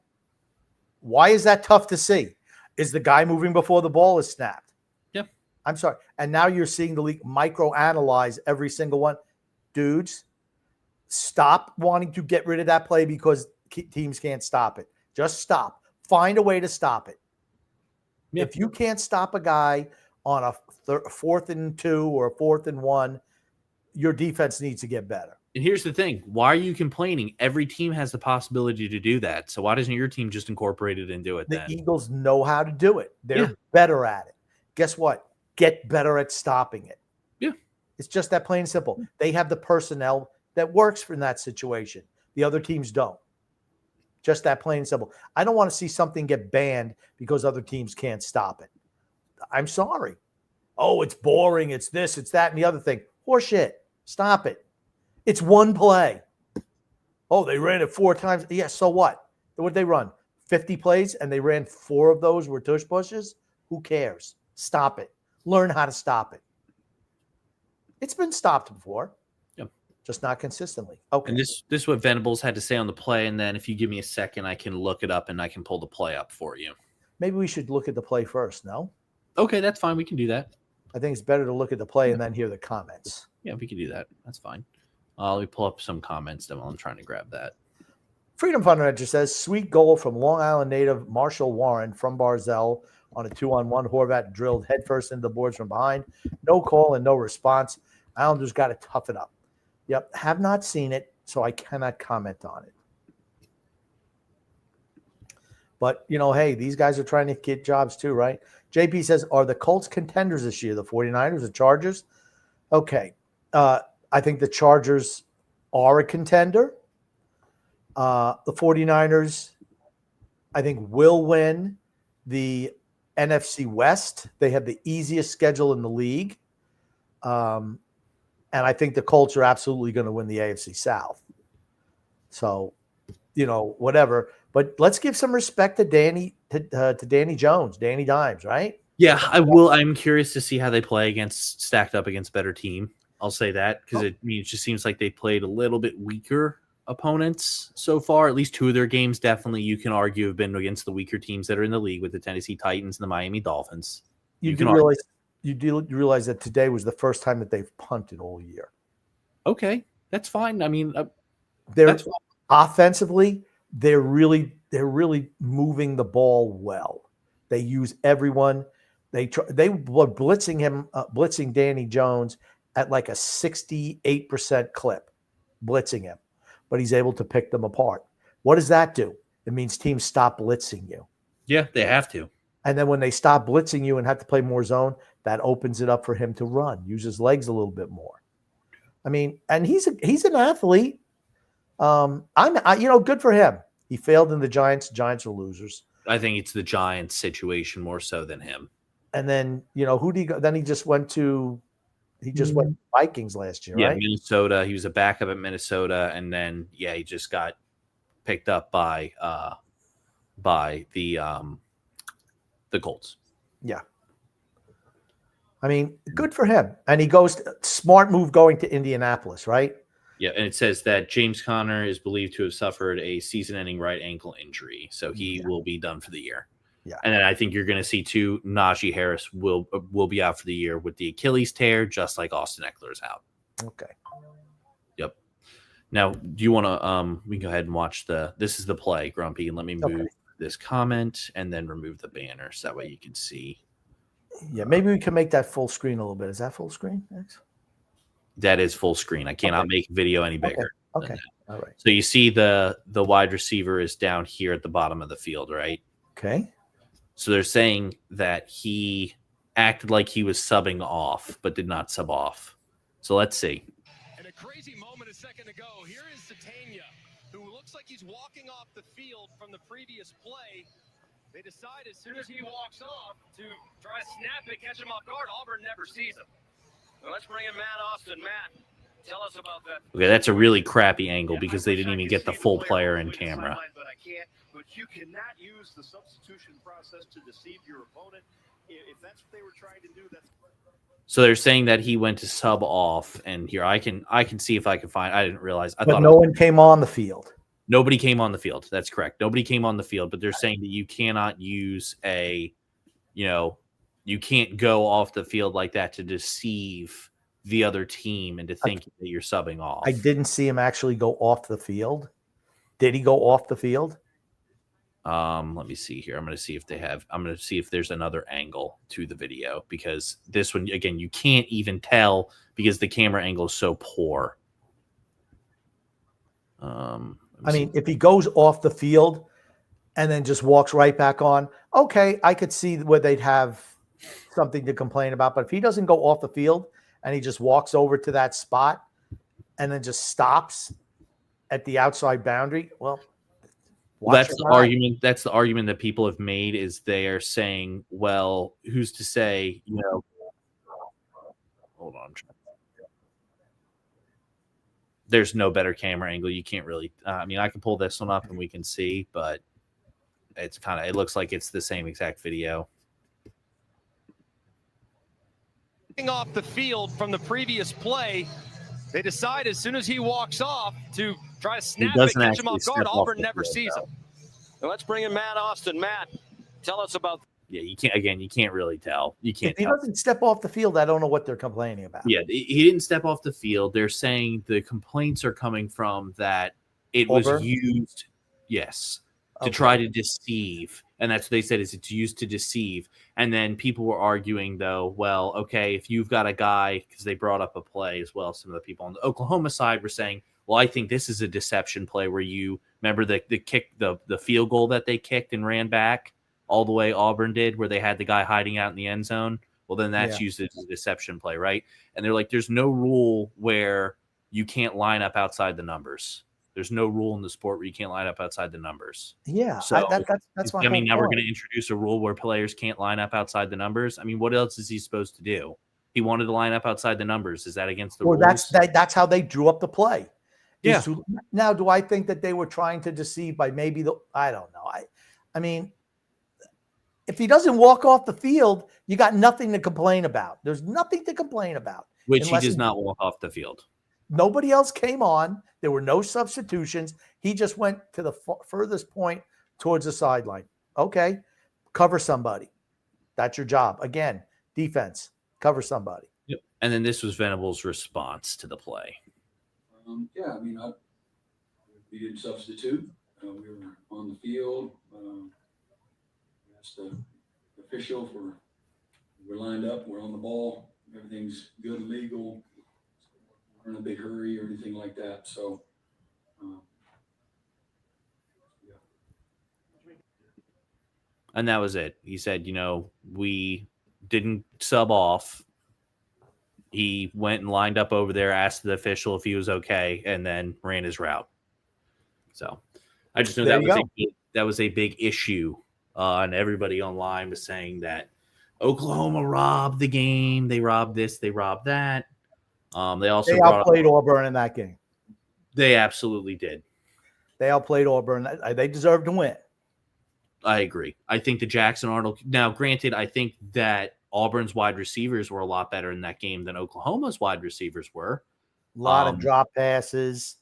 Why is that tough to see? Is the guy moving before the ball is snapped? Yeah. I'm sorry. And now you're seeing the league micro-analyze every single one. Dudes, stop wanting to get rid of that play because teams can't stop it. Just stop. Find a way to stop it. Yeah. If you can't stop a guy on a 4th and 2 or a 4th and 1, your defense needs to get better. And here's the thing. Why are you complaining? Every team has the possibility to do that. So why doesn't your team just incorporate it and do it The then? Eagles know how to do it. They're better at it. Guess what? Get better at stopping it. Yeah. It's just that plain and simple. They have the personnel that works for that situation. The other teams don't. Just that plain and simple. I don't want to see something get banned because other teams can't stop it. I'm sorry. Oh, it's boring. It's this, it's that, and the other thing. Horseshit. Stop it. It's one play. Oh, they ran it 4 times. Yeah, so what? What did they run? 50 plays, and they ran 4 of those were tush pushes? Who cares? Stop it. Learn how to stop it. It's been stopped before. Yep. Just not consistently. Okay. And this is what Venables had to say on the play, and then if you give me a second, I can look it up and I can pull the play up for you. Maybe we should look at the play first, no? Okay, that's fine. We can do that. I think it's better to look at the play and then hear the comments. Yeah, we can do that. That's fine. Let me pull up some comments then while I'm trying to grab that. Freedom Fundamental says, sweet goal from Long Island native Marshall Warren from Barzell on a 2-on-1. Horvat drilled headfirst into the boards from behind. No call and no response. Islanders got to tough it up. Yep, have not seen it, so I cannot comment on it. But, hey, these guys are trying to get jobs too, right? JP says, are the Colts contenders this year? The 49ers, the Chargers? Okay. I think the Chargers are a contender. The 49ers, I think, will win the NFC West. They have the easiest schedule in the league. And I think the Colts are absolutely going to win the AFC South. So, whatever. But let's give some respect to Danny Jones, Danny Dimes, right? Yeah, I will. I'm curious to see how they play stacked up against better team. I'll say that because it just seems like they played a little bit weaker opponents so far. At least 2 of their games definitely you can argue have been against the weaker teams that are in the league with the Tennessee Titans and the Miami Dolphins. You do realize that today was the first time that they've punted all year. Okay, that's fine. I mean, they're offensively, they're really moving the ball well. They use everyone. They were blitzing Danny Jones at like a 68% clip, blitzing him, but he's able to pick them apart. What does that do? It means teams stop blitzing you. Yeah, they have to. And then when they stop blitzing you and have to play more zone, that opens it up for him to run, use his legs a little bit more. I mean, and he's an athlete. Good for him. He failed in the Giants. Giants are losers. I think it's the Giants situation more so than him. And then, who did he go? Then he just went to Vikings last year, right? Minnesota. He was a backup at Minnesota, and then he just got picked up by the Colts. Yeah. I mean, good for him. And he goes smart move going to Indianapolis, right? Yeah, and it says that James Conner is believed to have suffered a season-ending right ankle injury, so he will be done for the year. Yeah, and then I think you're going to see too. Najee Harris will be out for the year with the Achilles tear, just like Austin Eckler's out. Okay. Yep. Now, do you want to? We can go ahead and watch this is the play, Grumpy, and let me move this comment and then remove the banner so that way you can see. Yeah, maybe we can make that full screen a little bit. Is that full screen? Thanks. That is full screen. I cannot make video any bigger. Okay. All right. So you see the wide receiver is down here at the bottom of the field, right? Okay. So they're saying that he acted like he was subbing off, but did not sub off. So let's see. In a crazy moment a second ago, here is Satania, who looks like he's walking off the field from the previous play. They decide as soon as he walks off to try to snap it, catch him off guard. Auburn never sees him. Well, let's bring in Matt Austin. Matt, tell us about that. Okay, that's a really crappy angle because they didn't even get the full player in camera. But you cannot use the substitution process to deceive your opponent. If that's what they were trying to do, that's. So they're saying that he went to sub off, and here I can see if I can find. I didn't realize. But no one came on the field. Nobody came on the field. That's correct. Nobody came on the field, but they're saying that you cannot use you can't go off the field like that to deceive the other team and to think that you're subbing off. I didn't see him actually go off the field. Did he go off the field? Let me see here. I'm going to see if there's another angle to the video because this one, again, you can't even tell because the camera angle is so poor. I mean, if he goes off the field and then just walks right back on, okay, I could see where they'd have something to complain about. But if he doesn't go off the field and he just walks over to that spot and then just stops at the outside boundary, well, that's the argument. That's the argument that people have made is they are saying, well, who's to say, hold on. There's no better camera angle. You can't really, I mean, I can pull this one up and we can see, but it looks like it's the same exact video. Off the field from the previous play, they decide as soon as he walks off to try to snap it, catch him off guard. Auburn never sees him. So let's bring in Matt Austin. Matt, tell us about. Yeah, you can't really tell. You can't. If he doesn't step off the field, I don't know what they're complaining about. Yeah, he didn't step off the field. They're saying the complaints are coming from that it was used, yes, to try to deceive. And that's what they said, is it's used to deceive. And then people were arguing, though, well, okay, if you've got a guy, because they brought up a play as well, some of the people on the Oklahoma side were saying, well, I think this is a deception play where you remember the kick, the field goal that they kicked and ran back all the way Auburn did, where they had the guy hiding out in the end zone. Well, then that's used as a deception play, right? And they're like, there's no rule where you can't line up outside the numbers. There's no rule in the sport where you can't line up outside the numbers. Yeah, so that's my. I mean, now we're going to introduce a rule where players can't line up outside the numbers. I mean, what else is he supposed to do? He wanted to line up outside the numbers. Is that against the rules? That's how they drew up the play. Yeah. Now, do I think that they were trying to deceive by maybe I don't know. I mean, if he doesn't walk off the field, you got nothing to complain about. There's nothing to complain about. Which he does not walk off the field. Nobody else came on. There were no substitutions. He just went to the furthest point towards the sideline. Okay, cover somebody. That's your job. Again, defense, cover somebody. Yep. And then this was Venable's response to the play. Yeah, I mean, we didn't substitute. We were on the field. Asked the official we're lined up, we're on the ball, everything's good and legal. We're in a big hurry or anything like that. So, yeah. And that was it. He said, we didn't sub off. He went and lined up over there, asked the official if he was okay, and then ran his route. So I just know that was a big issue. And everybody online was saying that Oklahoma robbed the game. They robbed this. They robbed that. They outplayed Auburn in that game. They absolutely did. They outplayed Auburn. They deserved to win. I agree. I think the Jackson Arnold. Now, granted, I think that Auburn's wide receivers were a lot better in that game than Oklahoma's wide receivers were. A lot of drop passes.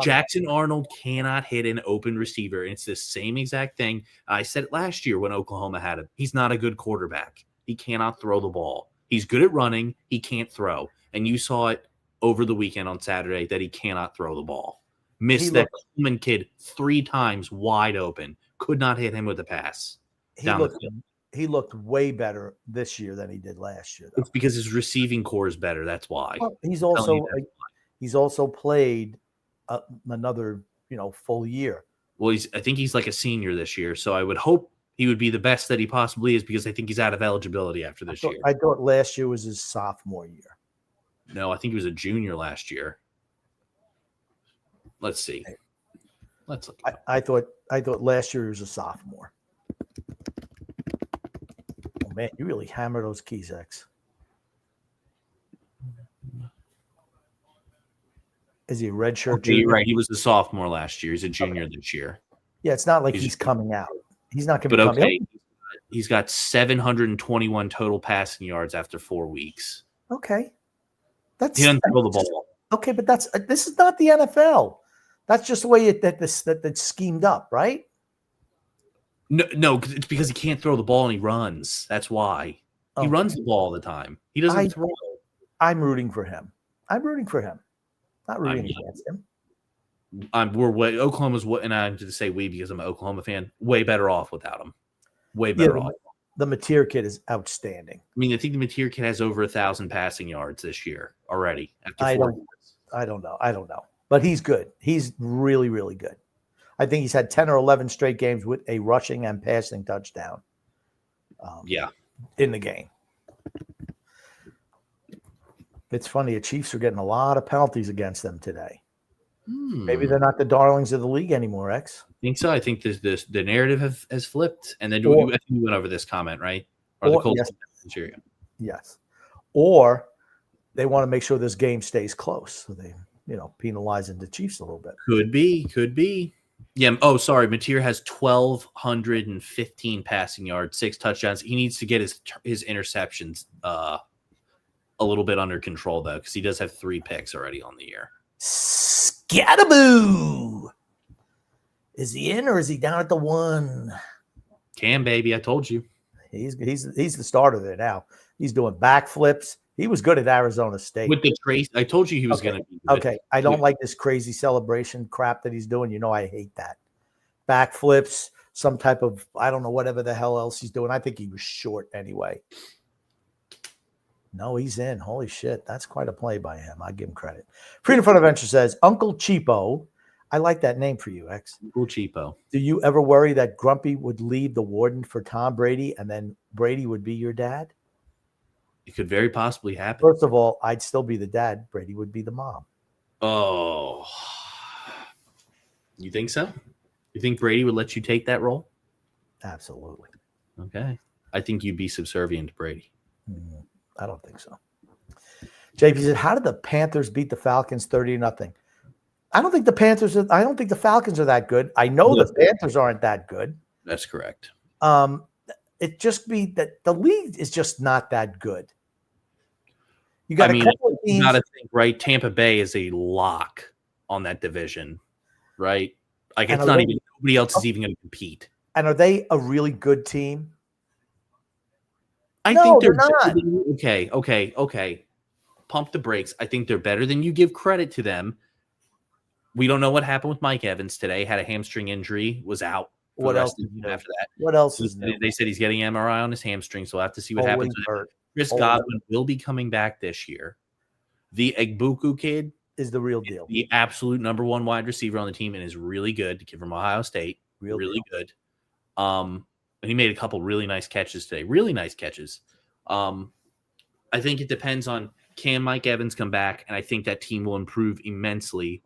Jackson Arnold cannot hit an open receiver. It's the same exact thing. I said it last year when Oklahoma had him. He's not a good quarterback. He cannot throw the ball. He's good at running. He can't throw. And you saw it over the weekend on Saturday that he cannot throw the ball. Missed that Coleman kid 3 times wide open. Could not hit him with a pass. He looked way better this year than he did last year, though. It's because his receiving core is better. That's why. Well, he's also played another full year. Well, I think he's like a senior this year, so I would hope he would be the best that he possibly is, because I think he's out of eligibility after this year. I thought last year was his sophomore year. No, I think he was a junior last year. Let's see. Let's look. I thought last year he was a sophomore. Oh man, you really hammer those keys, X. Is he a red shirt? Okay, you're right. He was a sophomore last year. He's a junior this year. Yeah, it's not like he's coming out. He's not going to be coming out. He's got 721 total passing yards after 4 weeks. Okay. He doesn't throw the ball. Okay, but this is not the NFL. That's just the way that's schemed up, right? No, it's because he can't throw the ball and he runs. That's why. He runs the ball all the time. He doesn't throw. I'm rooting for him. Not rooting against him. Oklahoma's, and I'm to say we because I'm an Oklahoma fan, way better off without him. Way better off. The Mateer kid is outstanding. I mean, I think the Mateer kid has over 1,000 passing yards this year already. I don't know. but he's good. He's really, really good. I think he's had 10 or 11 straight games with a rushing and passing touchdown. In the game. It's funny. The Chiefs are getting a lot of penalties against them today. Maybe they're not the darlings of the league anymore, X. I think so. I think the narrative has flipped. And then I think we went over this comment, right? Or the Colts. Yes. Or they want to make sure this game stays close. So they, penalizing the Chiefs a little bit. Could be. Yeah. Oh, sorry. Mateer has 1,215 passing yards, 6 touchdowns. He needs to get his interceptions a little bit under control, though, because he does have 3 picks already on the year. Scataboo! Is he in or is he down at the 1? Cam, baby, I told you. He's the starter there now. He's doing backflips. He was good at Arizona State. With the trace, I told you he was going to be good. Okay, I don't like this crazy celebration crap that he's doing. I hate that. Backflips, some type of, I don't know, whatever the hell else he's doing. I think he was short anyway. No, he's in. Holy shit. That's quite a play by him. I give him credit. Freedom Front Adventure says, Uncle Cheapo. I like that name for you, X. Uncle Cheapo. Do you ever worry that Grumpy would leave the warden for Tom Brady and then Brady would be your dad? It could very possibly happen. First of all, I'd still be the dad. Brady would be the mom. Oh. You think so? You think Brady would let you take that role? Absolutely. Okay. I think you'd be subservient to Brady. I don't think so. JP said, how did the Panthers beat the Falcons 30-0? I don't think the Falcons are that good. I know the Panthers aren't that good. That's correct. It just be that the league is just not that good. You got a couple of teams. You got to think, right? Tampa Bay is a lock on that division, right? Like it's not even nobody else is even going to compete. And are they a really good team? I think they're not. Okay. Pump the brakes. I think they're better than you give credit to them. We don't know what happened with Mike Evans today. Had a hamstring injury, was out. What else after that? What else is new? They said he's getting MRI on his hamstring, so we'll have to see what happens. Chris Godwin will be coming back this year. The Egbuku kid is the real deal. The absolute number 1 wide receiver on the team and is really good. The kid from Ohio State, really good. And he made a couple really nice catches today. Really nice catches. I think it depends on can Mike Evans come back, and I think that team will improve immensely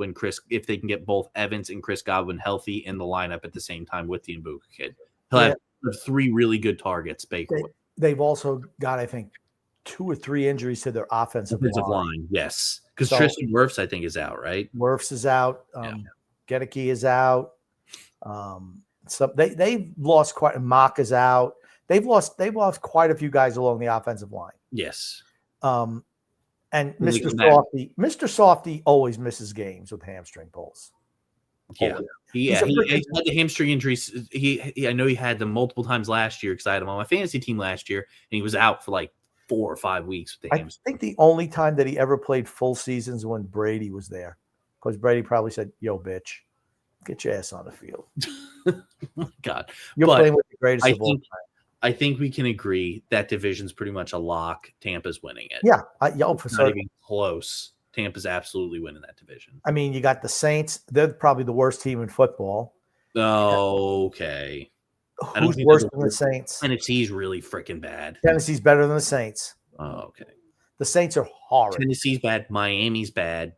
if they can get both Evans and Chris Godwin healthy in the lineup at the same time with the Mbuku kid. He'll have 3 really good targets. Baker. They've also got, I think, 2 or 3 injuries to their offensive line. Yes, because Tristan Wirfs, I think, is out, right? Wirfs is out. Gedeke is out. So they've lost quite. Mock is out. They've lost quite a few guys along the offensive line. Yes. And Mr. Softy always misses games with hamstring pulls. Yeah. He had the hamstring injuries. I know he had them multiple times last year because I had him on my fantasy team last year, and he was out for like 4 or 5 weeks with the hamstring. I think the only time that he ever played full seasons when Brady was there, because Brady probably said, "Yo, bitch, get your ass on the field." Oh my God, you're playing with the greatest of all time. I think we can agree that division's pretty much a lock. Tampa's winning it. Yeah, it's not even close. Tampa's absolutely winning that division. I mean, you got the Saints. They're probably the worst team in football. Oh, okay. Who's worse than the Saints? Tennessee's really freaking bad. Tennessee's better than the Saints. Oh, okay. The Saints are horrible. Tennessee's bad. Miami's bad.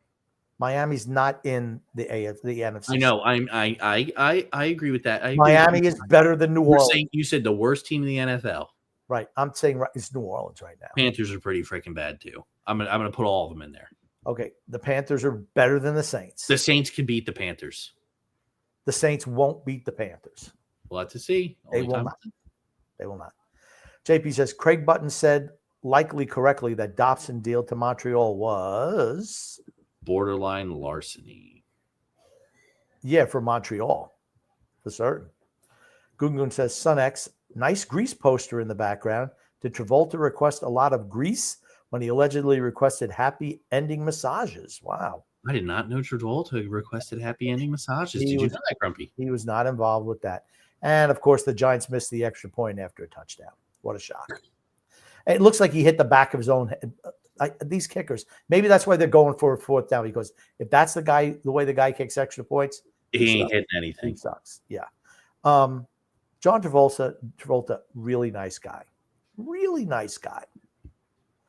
Miami's not in the NFC. I know. I agree with that. Miami is better than New Orleans. You said the worst team in the NFL. Right. I'm saying it's New Orleans right now. Panthers are pretty freaking bad too. I'm gonna put all of them in there. Okay. The Panthers are better than the Saints. The Saints can beat the Panthers. The Saints won't beat the Panthers. We'll have to see. They will not. They will not. JP says Craig Button said likely correctly that Dobson deal to Montreal was borderline larceny. Yeah, for Montreal, for certain. Gungun says, Son X, nice Grease poster in the background. Did Travolta request a lot of grease when he allegedly requested happy ending massages? Wow. I did not know Travolta requested happy ending massages. Did you know that, Grumpy? He was not involved with that. And, of course, the Giants missed the extra point after a touchdown. What a shock. It looks like he hit the back of his own head. these kickers. Maybe that's why they're going for a fourth down, because if that's the way the guy kicks extra points, he ain't hitting anything. He sucks. Yeah. John Travolta, really nice guy. Really nice guy.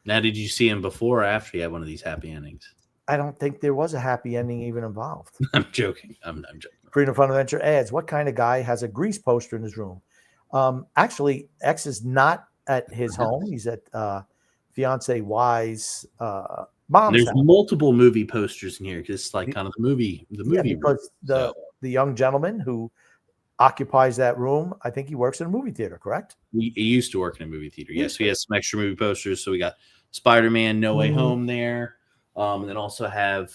Now, did you see him before or after he had one of these happy endings? I don't think there was a happy ending even involved. I'm joking. I'm joking. Freedom Fun Adventure adds, what kind of guy has a Grease poster in his room? Actually, X is not at his home. He's at fiance Y's mom's There's house. multiple movie posters in here because it's like kind of the movie. Yeah, because the young gentleman who occupies that room, I think he works in a movie theater, correct? He used to work in a movie theater. Yes, so he has some extra movie posters. So we got Spider-Man No Way Home there. And then also have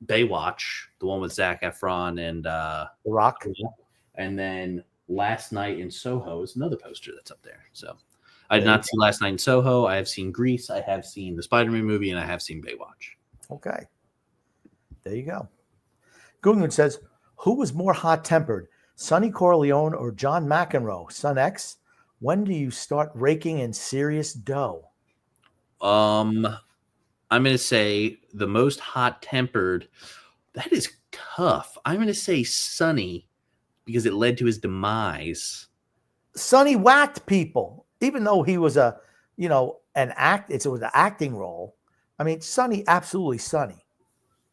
Baywatch, the one with Zac Efron and The Rock. And then Last Night in Soho is another poster that's up there. So I did not see Last Night in Soho. I have seen Grease. I have seen the Spider-Man movie, and I have seen Baywatch. Okay. There you go. Gungun says, who was more hot-tempered, Sonny Corleone or John McEnroe? Son X, when do you start raking in serious dough? I'm going to say the most hot-tempered. That is tough. I'm going to say Sonny because it led to his demise. Sonny whacked people, even though he was it was an acting role. I mean, Sonny, absolutely Sonny.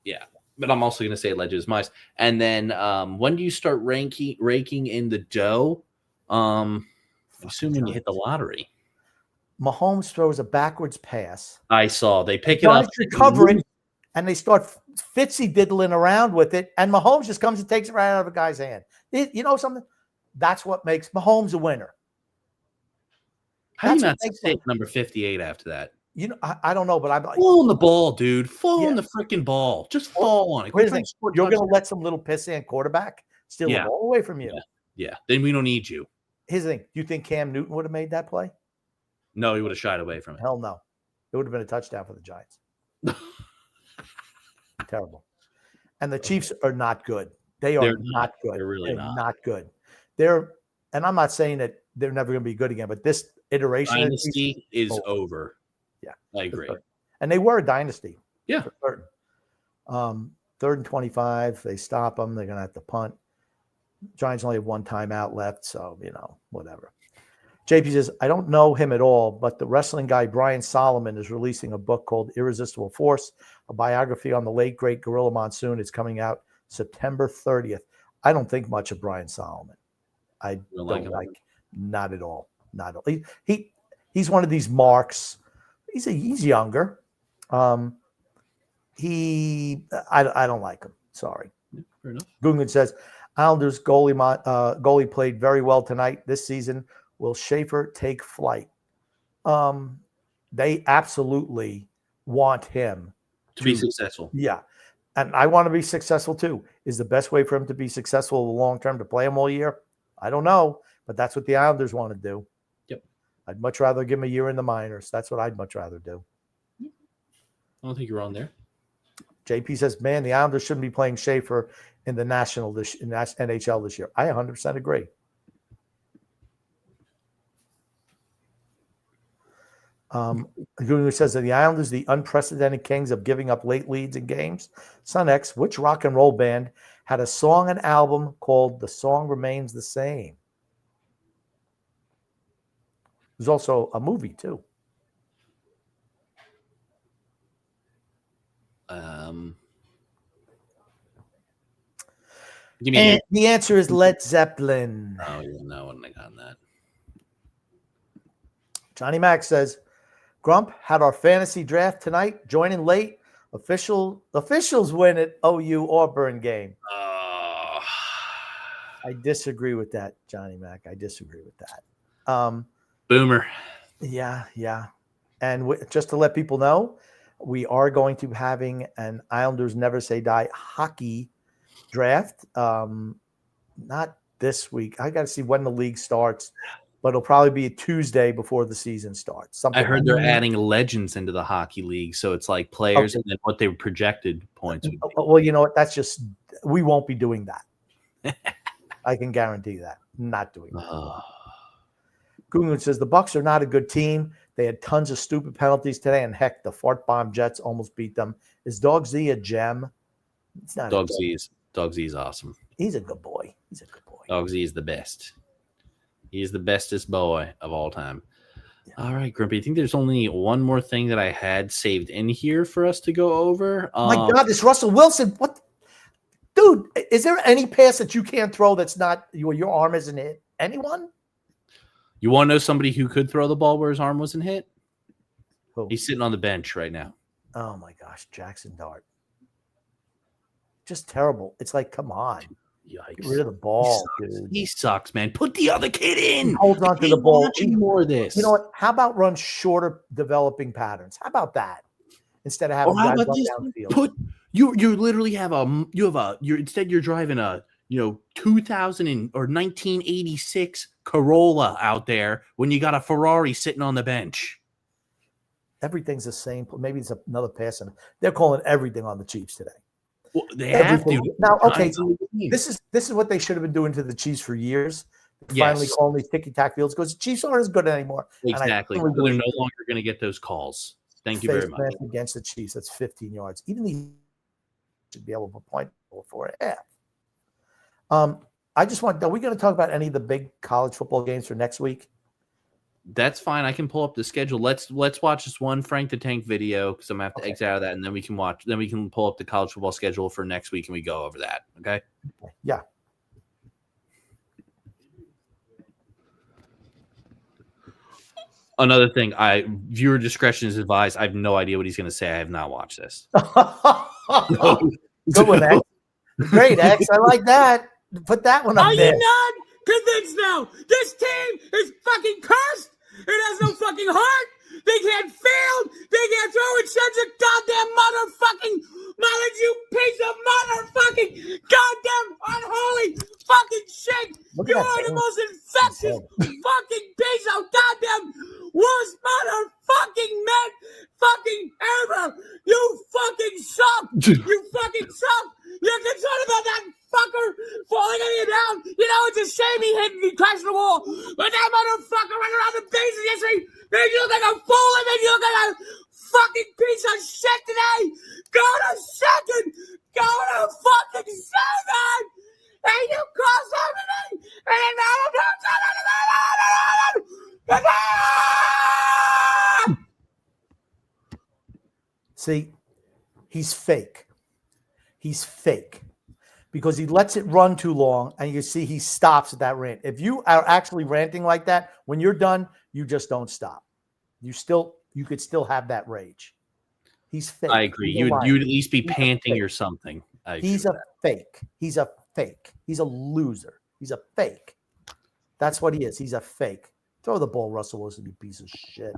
Yeah, but I'm also going to say it led to his demise. And then when do you start raking in the dough? Assuming you hit the lottery. Mahomes throws a backwards pass. I saw they pick it up, recover it, and they start fitsy diddling around with it, and Mahomes just comes and takes it right out of a guy's hand. You know something? That's what makes Mahomes a winner. How do you not take number 58 after that? You know, I don't know, but I'm like, fall on the ball, dude. Fall on the freaking ball. Just fall on it. You're going to let some little pissant quarterback steal the ball away from you. Yeah. Then we don't need you. Here's the thing. Do you think Cam Newton would have made that play? No, he would have shied away from it. Hell no. It would have been a touchdown for the Giants. Terrible. And the Chiefs are not good. They're not good. They're really not good. And I'm not saying that they're never going to be good again, but this iteration dynasty is over. Yeah. I agree. And they were a dynasty. Yeah. For certain. 3rd and 25. They stop them. They're going to have to punt. Giants only have one timeout left, so, whatever. JP says, I don't know him at all, but the wrestling guy Brian Solomon is releasing a book called Irresistible Force, a biography on the late, great Gorilla Monsoon. It's coming out September 30th. I don't think much of Brian Solomon. I don't like not at all. Not at all. He's one of these marks. He's younger. I don't like him. Sorry. Yeah, fair enough. Gungun says, Islanders goalie played very well tonight this season. Will Schaefer take flight? They absolutely want him to be successful. Yeah. And I want to be successful too. Is the best way for him to be successful in the long term to play him all year? I don't know, but that's what the Islanders want to do. Yep. I'd much rather give him a year in the minors. That's what I'd much rather do. I don't think you're wrong there. JP says, man, the Islanders shouldn't be playing Schaefer in the NHL this year. I 100% agree. Who says that the Islanders, the unprecedented kings of giving up late leads in games. Son X, which rock and roll band had a song and album called The Song Remains the Same? There's also a movie too. And the answer is Led Zeppelin. Oh, yeah, no, I wouldn't have gotten that. Johnny Mac says, Grump had our fantasy draft tonight. Joining late. Officials win at OU Auburn game. I disagree with that, Johnny Mac. I disagree with that. Boomer. Yeah. And just to let people know, we are going to be having an Islanders Never Say Die hockey draft. Not this week. I got to see when the league starts, but it'll probably be a Tuesday before the season starts. I heard they're adding legends into the hockey league, so it's like players and then what their projected points would be. Well, you know what? That's just we won't be doing that. I can guarantee that. Not doing that. Gungun says the Bucks are not a good team. They had tons of stupid penalties today, and heck, the fart bomb Jets almost beat them. Is Dog Z a gem? It's not. Dog Z is awesome. He's a good boy. He's a good boy. Dog Z is the best. He is the bestest boy of all time. Yeah. All right, Grumpy. I think there's only one more thing that I had saved in here for us to go over. My God, this Russell Wilson. What? Dude, is there any pass that you can't throw that's not your arm isn't hit? Anyone? You want to know somebody who could throw the ball where his arm wasn't hit? Who? He's sitting on the bench right now. Oh, my gosh. Jackson Dart. Just terrible. It's like, come on. Yikes. Get rid of the ball, dude. He sucks, man. Put the other kid in. He holds on to the ball. More of this. You know what? How about run shorter developing patterns? How about that? Instead of having guys run downfield. You literally have instead you're driving a 2000 or 1986 Corolla out there when you got a Ferrari sitting on the bench. Everything's the same. Maybe it's another pass. They're calling everything on the Chiefs today. Well, they have to. Now, okay, this is what they should have been doing to the Chiefs for years. Finally calling these ticky-tack fields because the Chiefs aren't as good anymore. Exactly. They're no longer going to get those calls. Thank you very much. Against the Chiefs, that's 15 yards. Even the should be able to point for a half. I just want. Are we going to talk about any of the big college football games for next week? That's fine. I can pull up the schedule. Let's watch this one Frank the Tank video because I'm gonna have to exit out of that, and then we can watch. Then we can pull up the college football schedule for next week, and we go over that. Okay? Yeah. Another thing, viewer discretion is advised. I have no idea what he's going to say. I have not watched this. Good one, X. Great, X. I like that. Put that one up there. Are you not convinced now? This team is fucking cursed. It has no fucking heart. They can't field. They can't throw. It sends a goddamn motherfucking knowledge, you piece of motherfucking goddamn unholy fucking shit. You are the most infectious fucking piece of goddamn worst motherfucking men fucking ever. You fucking suck. You fucking suck. You're concerned about that fucker falling on you down. You know, it's a shame he hit and he crashed the wall. But that motherfucker ran around the bases yesterday. Made you look like a fool and made you look like a fucking piece of shit today. Go to second. Go to fucking second. And you cost everything. And now See, he's fake. He's fake because he lets it run too long, and you see he stops at that rant. If you are actually ranting like that, when you're done, you just don't stop. You could still have that rage. He's fake. I agree. You'd at least be panting or something. He's a fake. He's a fake. He's a loser. He's a fake. That's what he is. He's a fake. Throw the ball, Russell Wilson, you piece of shit.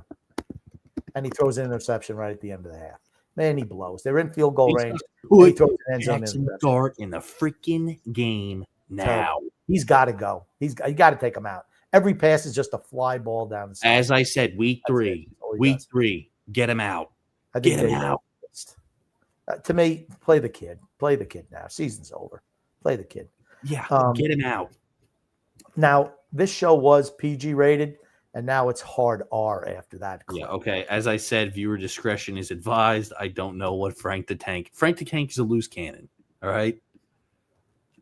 And he throws an interception right at the end of the half. Man, he blows. They're in field goal range. He throws an end zone Jackson Dart in the freaking game now. He's got to go. You got to take him out. Every pass is just a fly ball down the side. As I said, week three, get him out. Get him out. To me, play the kid. Play the kid now. Season's over. Play the kid. Yeah, get him out. Now, this show was PG rated, and now it's hard R after that. Yeah, okay. As I said, viewer discretion is advised. I don't know what Frank the Tank is a loose cannon, all right?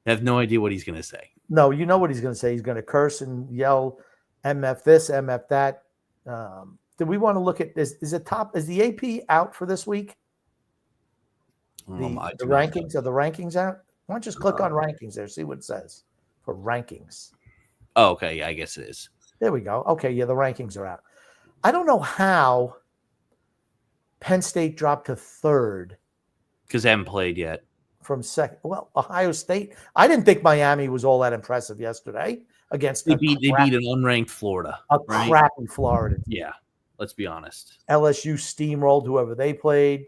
I have no idea what he's going to say. No, you know what he's going to say. He's going to curse and yell, MF this, MF that. Do we want to look at this? Is the AP out for this week? The rankings? Are the rankings out? Why don't you just click on rankings there, see what it says for rankings. Oh, okay. Yeah, I guess it is. There we go. Okay, yeah, the rankings are out. I don't know how Penn State dropped to third. Because they haven't played yet. From second. Well, Ohio State. I didn't think Miami was all that impressive yesterday against They beat an unranked Florida. Crappy Florida. Yeah, let's be honest. LSU steamrolled whoever they played.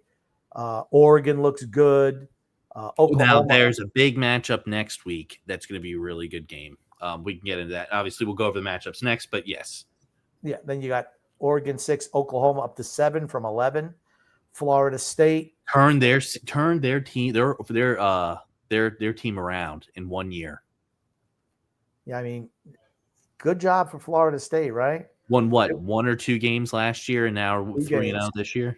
Oregon looks good. Oklahoma. Now, there's a big matchup next week that's going to be a really good game. We can get into that. Obviously, we'll go over the matchups next, but yes. Yeah, then you got Oregon 6, Oklahoma up to 7 from 11. Florida State turn their team their team around in 1 year. Yeah, I mean, good job for Florida State, right? Won what? 1 or 2 games last year, and now 3-0 this year.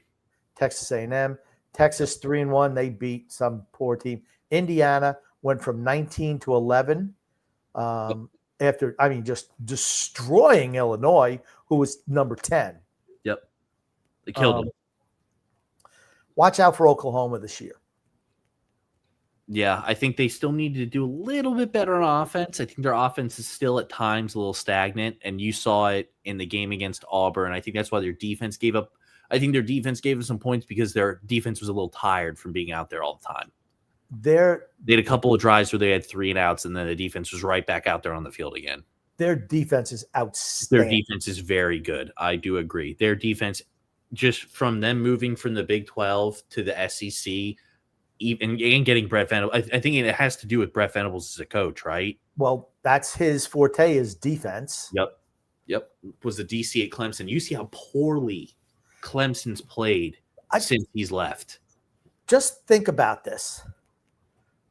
Texas A&M, Texas 3-1. They beat some poor team. Indiana went from 19 to 11 after, just destroying Illinois, who was number 10. Yep, they killed them. Watch out for Oklahoma this year. Yeah, I think they still need to do a little bit better on offense. I think their offense is still at times a little stagnant, and you saw it in the game against Auburn. I think that's why their defense gave up. I think their defense gave them some points because their defense was a little tired from being out there all the time. They had a couple of drives where they had 3 and outs, and then the defense was right back out there on the field again. Their defense is outstanding. Their defense is very good. I do agree. Their defense, just from them moving from the Big 12 to the SEC, and getting Brett Venables, I think it has to do with Brett Venables as a coach, right? Well, that's his forte, is defense. Yep. Was the DC at Clemson. You see how poorly Clemson's played since he's left. Just think about this.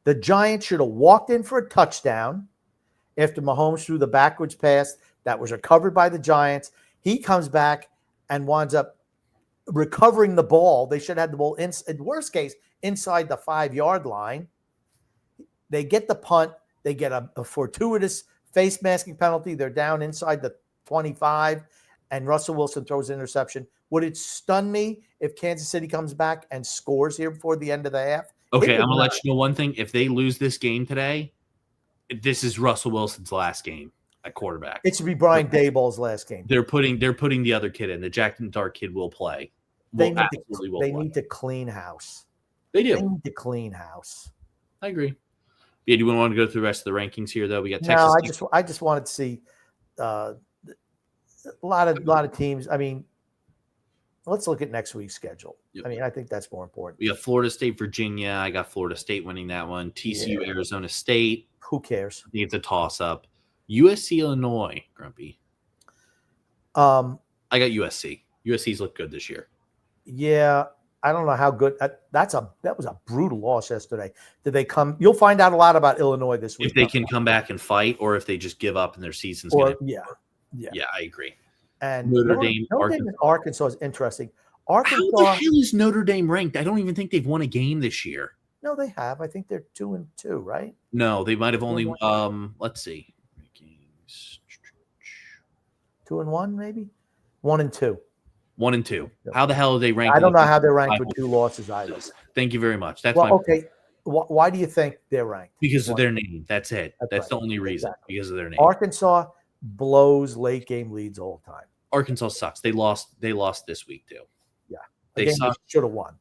The Giants should have walked in for a touchdown after Mahomes threw the backwards pass that was recovered by the Giants. He comes back and winds up recovering the ball. They should have had the ball, in worst case, inside the 5-yard line. They get the punt. They get a fortuitous face masking penalty. They're down inside the 25, and Russell Wilson throws an interception. Would it stun me if Kansas City comes back and scores here before the end of the half? Okay, I'm going to let you know one thing. If they lose this game today, this is Russell Wilson's last game at quarterback. It should be Brian Daboll's last game. They're putting the other kid in. The Jack and Dart kid will play. They need to clean house. They do. They need to clean house. I agree. Yeah, do you want to go through the rest of the rankings here, though? We got Texas. No, I just wanted to see a lot of teams. I mean, let's look at next week's schedule. Yep. I mean, I think that's more important. We got Florida State, Virginia. I got Florida State winning that one. TCU, Arizona State. Who cares? I think it's a toss-up. USC, Illinois, Grumpy. I got USC. USC's looked good this year. Yeah, I don't know how good. That was a brutal loss yesterday. Did they come? You'll find out a lot about Illinois this week. If they can come back and fight, or if they just give up and their season's yeah, I agree. And Notre Dame and Arkansas is interesting. Arkansas, how the hell is Notre Dame ranked? I don't even think they've won a game this year. No, they have. I think they're 2-2, right? No, they might have only. Let's see. 2-1, maybe 1-2. 1-2. How the hell are they ranked? I don't know how they're ranked with 2 losses either. Thank you very much. That's okay. Why do you think they're ranked? Because of their name. That's it. That's the only reason. Exactly. Because of their name. Arkansas blows late game leads all the time. Arkansas sucks. They lost this week too. Yeah, they should have won.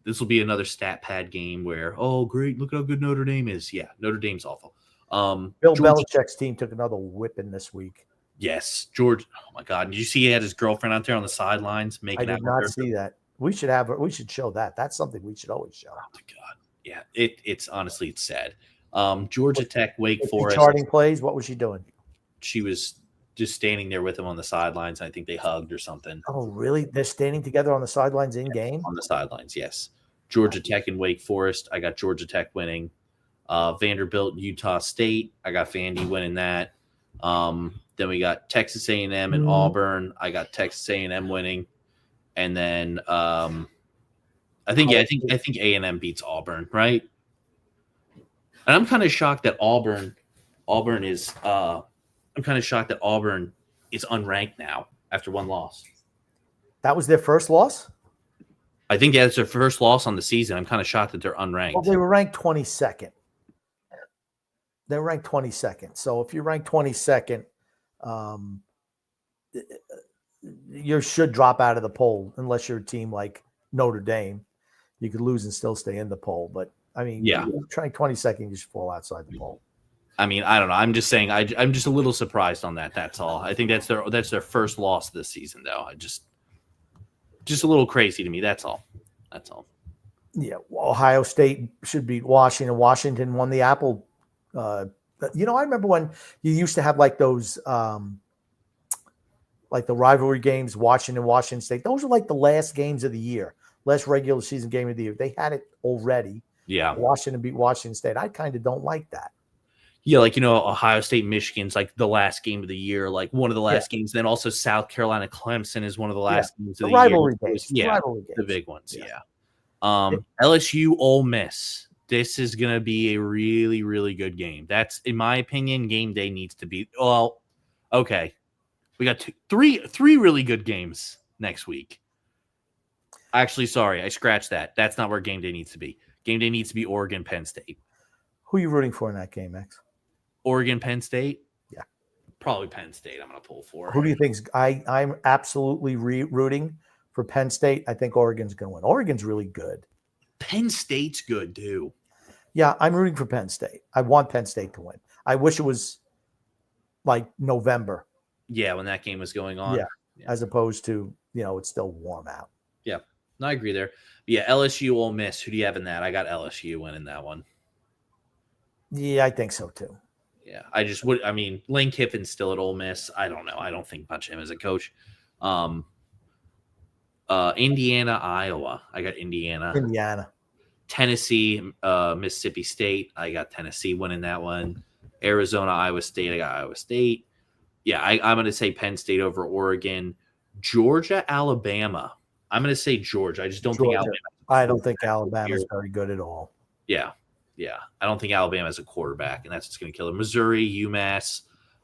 This will be another stat pad game where great, look how good Notre Dame is. Yeah, Notre Dame's awful. Bill Belichick's team took another whipping this week. Yes, George. Oh my God! Did you see he had his girlfriend out there on the sidelines making? I did not see that. We should show that. That's something we should always show. Oh my God! Yeah, it's honestly it's sad. Georgia Tech, Wake Forest. Charting plays. What was she doing? She was just standing there with him on the sidelines. I think they hugged or something. Oh, really? They're standing together on the sidelines in game? On the sidelines, yes. Georgia Tech and Wake Forest. I got Georgia Tech winning. Vanderbilt, Utah State. I got Vandy winning that. Then we got Texas A&M and Auburn. I got Texas A&M winning. And then I think A&M beats Auburn, right? And I'm kind of shocked that Auburn is unranked now after one loss. That was their first loss? I think that's their first loss on the season. I'm kind of shocked that they're unranked. Well, they were ranked 22nd. They were ranked 22nd. So if you're ranked 22nd, you should drop out of the poll unless you're a team like Notre Dame. You could lose and still stay in the poll. But, I mean, yeah, trying 22nd, you should fall outside the poll. I mean, I don't know. I'm just saying I'm just a little surprised on that. That's all. I think that's their first loss this season, though. Just a little crazy to me. That's all. Yeah, well, Ohio State should beat Washington. Washington won the Apple. I remember when you used to have like those, like the rivalry games, Washington State. Those are like the last games of the year, last regular season game of the year. They had it already. Yeah, Washington beat Washington State. I kind of don't like that. Yeah, like, Ohio State, Michigan's like the last game of the year, like one of the last games. Then also South Carolina, Clemson is one of the last games of the rivalry year. games. Yeah, Rivalry the games. big ones. Yeah. LSU, Ole Miss. This is going to be a really, really good game. That's, in my opinion, game day needs to be. Well, okay, we got three really good games next week. Actually, sorry, I scratched that. That's not where game day needs to be. Game day needs to be Oregon, Penn State. Who are you rooting for in that game, Max? Oregon, Penn State? Yeah. Probably Penn State I'm going to pull for. Who do you think's I'm absolutely rooting for Penn State. I think Oregon's going to win. Oregon's really good. Penn State's good, too. Yeah, I'm rooting for Penn State. I want Penn State to win. I wish it was like November. Yeah, when that game was going on. Yeah. As opposed to, it's still warm out. Yeah. No, I agree there. But yeah, LSU, Ole Miss. Who do you have in that? I got LSU winning that one. Yeah, I think so too. Yeah, Lane Kiffin's still at Ole Miss. I don't know. I don't think much of him as a coach. Indiana, Iowa. I got Indiana. Tennessee, Mississippi State. I got Tennessee winning that one. Arizona, Iowa State. I got Iowa State. Yeah, I'm going to say Penn State over Oregon. Georgia, Alabama. I'm going to say Georgia. I just don't think Alabama. I don't think Alabama's very good at all. Yeah. I don't think Alabama is a quarterback, and that's what's going to kill them. Missouri, UMass.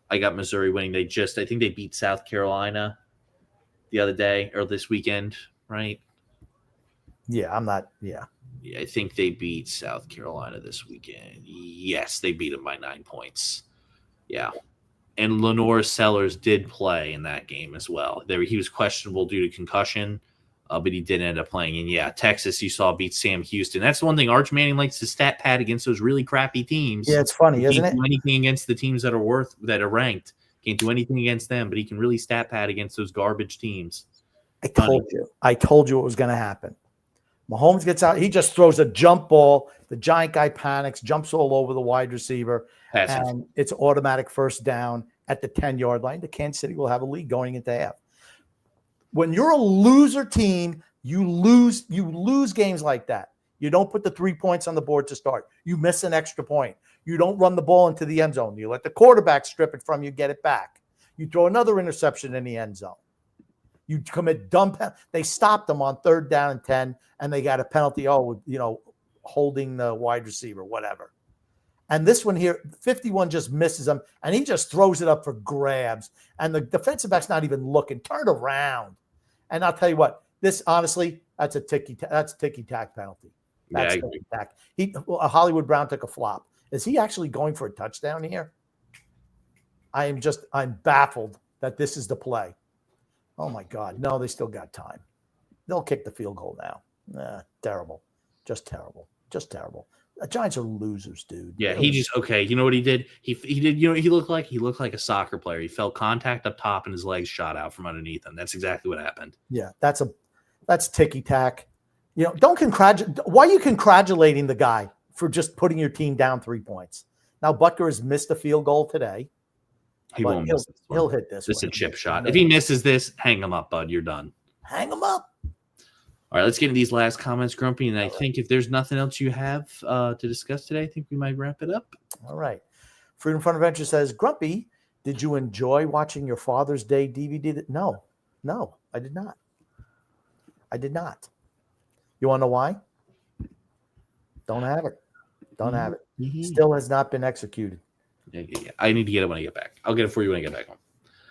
I got Missouri winning. I think they beat South Carolina the other day or this weekend, right? Yeah, I'm not. Yeah. Yeah, I think they beat South Carolina this weekend. Yes, they beat them by 9 points. Yeah. And Lenore Sellers did play in that game as well. He was questionable due to concussion, but he did end up playing. And yeah, Texas, you saw beat Sam Houston. That's the one thing Arch Manning likes to stat pad against those really crappy teams. Yeah, it's funny, he isn't can't it? do anything against the teams that are ranked. Can't do anything against them, but he can really stat pad against those garbage teams. I told you it was going to happen. Mahomes gets out. He just throws a jump ball. The giant guy panics, jumps all over the wide receiver, and it's automatic first down at the 10-yard line. The Kansas City will have a lead going into half. When you're a loser team, you lose games like that. You don't put the 3 points on the board to start. You miss an extra point. You don't run the ball into the end zone. You let the quarterback strip it from you, get it back. You throw another interception in the end zone. You commit dumb. They stopped them on 3rd down and 10, and they got a penalty. Holding the wide receiver, whatever. And this one here, 51 just misses him, and he just throws it up for grabs. And the defensive back's not even looking. Turn around. And I'll tell you what, this honestly, that's a ticky-tack penalty. That's ticky-tack. Hollywood Brown took a flop. Is he actually going for a touchdown here? I'm baffled that this is the play. Oh my God. No, they still got time. They'll kick the field goal now. Terrible. Just terrible. The Giants are losers, dude. Yeah, you know what he did? He did, he looked like a soccer player. He felt contact up top and his legs shot out from underneath him. That's exactly what happened. Yeah, that's ticky-tack. Don't congratulate. Why are you congratulating the guy for just putting your team down 3 points? Now Butker has missed a field goal today. He won't miss this one. He'll hit this. Just a chip shot. If he misses this, hang him up, bud. You're done. Hang him up. All right, let's get into these last comments, Grumpy. And I think if there's nothing else you have to discuss today, I think we might wrap it up. All right. Freedom Fun Adventure says, Grumpy, did you enjoy watching your Father's Day DVD? No, I did not. You want to know why? Don't have it. Mm-hmm. Still has not been executed. Yeah. I need to get it when I get back. I'll get it for you when I get back home.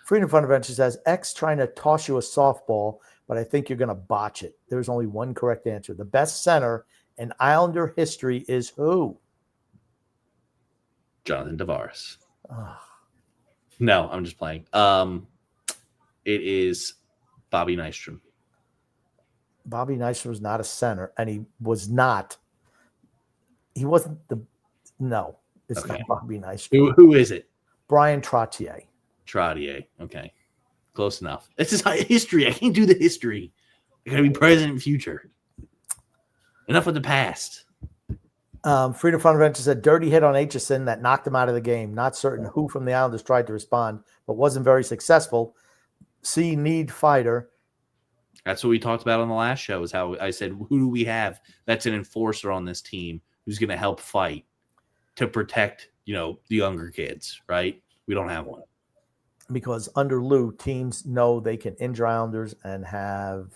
Freedom Fun Adventure says, X trying to toss you a softball, but I think you're going to botch it. There's only one correct answer. The best center in Islander history is who? Jonathan Tavares. No, I'm just playing. It is Bobby Nystrom. Bobby Nystrom was not a center, and he wasn't no. It's okay. Not Bobby Nystrom. Who is it? Brian Trottier. Okay. Close enough. This is history. I can't do the history. I got to be present and future. Enough with the past. Freedom Fun Adventure said, dirty hit on Aitchison that knocked him out of the game. Not certain who from the Islanders tried to respond, but wasn't very successful. See need fighter. That's what we talked about on the last show, is how I said, who do we have that's an enforcer on this team who's going to help fight to protect the younger kids, right? We don't have one. Because under Lou, teams know they can injure Islanders and have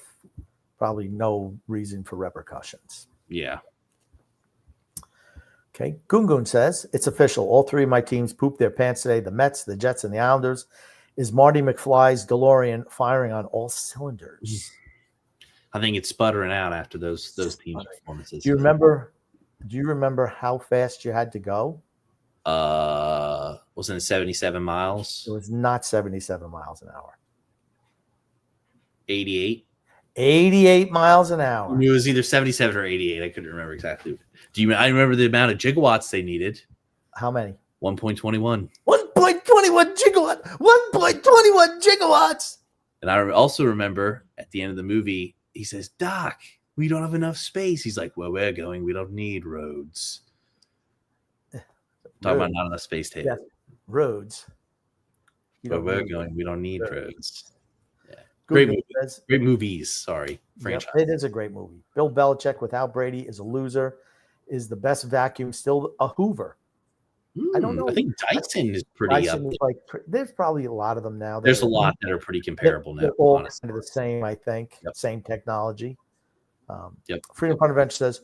probably no reason for repercussions. Yeah. Okay. Gungun says, it's official. All three of my teams pooped their pants today. The Mets, the Jets, and the Islanders. Is Marty McFly's DeLorean firing on all cylinders? I think it's sputtering out after those team performances. Do you remember how fast you had to go? Wasn't it 77 miles? It was not 77 miles an hour. 88? 88 miles an hour. It was either 77 or 88. I couldn't remember exactly. I remember the amount of gigawatts they needed. How many? 1.21. 1.21 gigawatt. 1.21 gigawatts. And I also remember at the end of the movie, he says, Doc, we don't have enough space. He's like, well, we're going. We don't need roads. Talking about not enough space to hit. Yes. Roads. But we're going. We don't need roads. Yeah. Great movies. Sorry. Franchise. Yep, it is a great movie. Bill Belichick without Brady is a loser. Is the best vacuum still a Hoover? I don't know. I think Dyson is pretty up. There's probably a lot of them now. There's a lot that are pretty comparable now. They're all kind of the same, I think. Yep. Same technology. Freedom Fund Adventure says,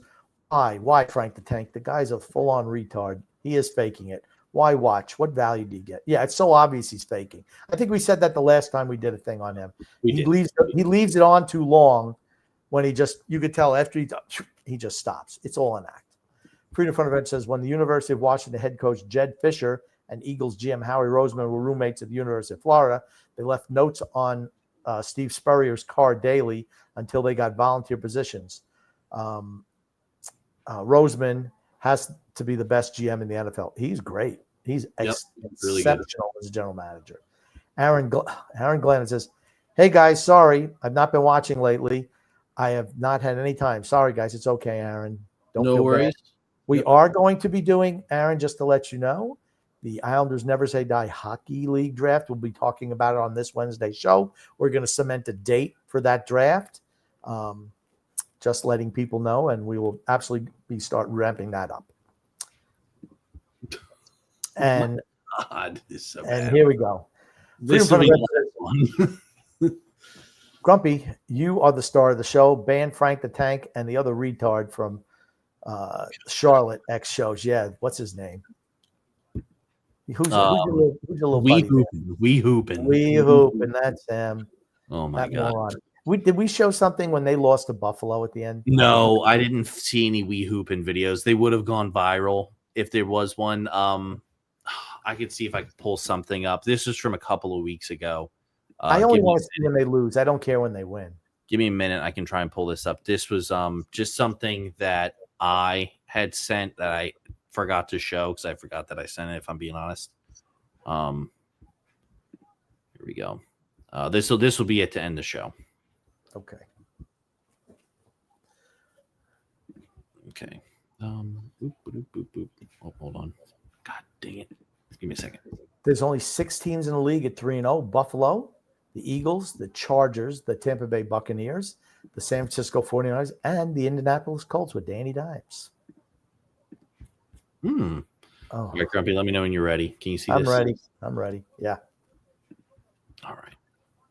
why Frank the Tank? The guy's a full-on retard. He is faking it. Why watch? What value do you get? Yeah, it's so obvious he's faking. I think we said that the last time we did a thing on him. He leaves it on too long when you could tell after he just stops. It's all an act. Freedom Fund Adventure says, when the University of Washington head coach Jed Fisher and Eagles GM Howie Roseman were roommates at the University of Florida, they left notes on Steve Spurrier's car daily until they got volunteer positions. Roseman has to be the best GM in the NFL. He's great. He's really exceptional as a general manager. Aaron Glenn says, hey, guys, sorry. I've not been watching lately. I have not had any time. Sorry, guys. It's okay, Aaron. Don't feel worries. bad. We are going to be doing, Aaron, just to let you know, the Islanders Never Say Die Hockey League draft. We'll be talking about it on this Wednesday show. We're going to cement a date for that draft. Just letting people know, and we will absolutely start ramping that up. And God, this is so and bad. here we go. This will be the one. Grumpy, you are the star of the show. Ban Frank the Tank and the other retard from Charlotte X shows. Yeah, what's his name? Who's your little We buddy? hooping. That's him. Oh my God. Moron. Did we show something when they lost to Buffalo at the end? No, I didn't see any wee hooping videos. They would have gone viral if there was one. I could see if I could pull something up. This is from a couple of weeks ago. I only want to see when they lose. I don't care when they win. Give me a minute. I can try and pull this up. This was just something that I had sent that I forgot to show because I forgot that I sent it, if I'm being honest. Here we go. This will be it to end the show. Okay. Okay. Oh, hold on. God dang it. Give me a second. There's only 6 teams in the league at 3-0. Buffalo, the Eagles, the Chargers, the Tampa Bay Buccaneers, the San Francisco 49ers, and the Indianapolis Colts with Danny Dimes. Oh. All right, Grumpy, let me know when you're ready. Can you see I'm this? I'm ready. Yeah. All right.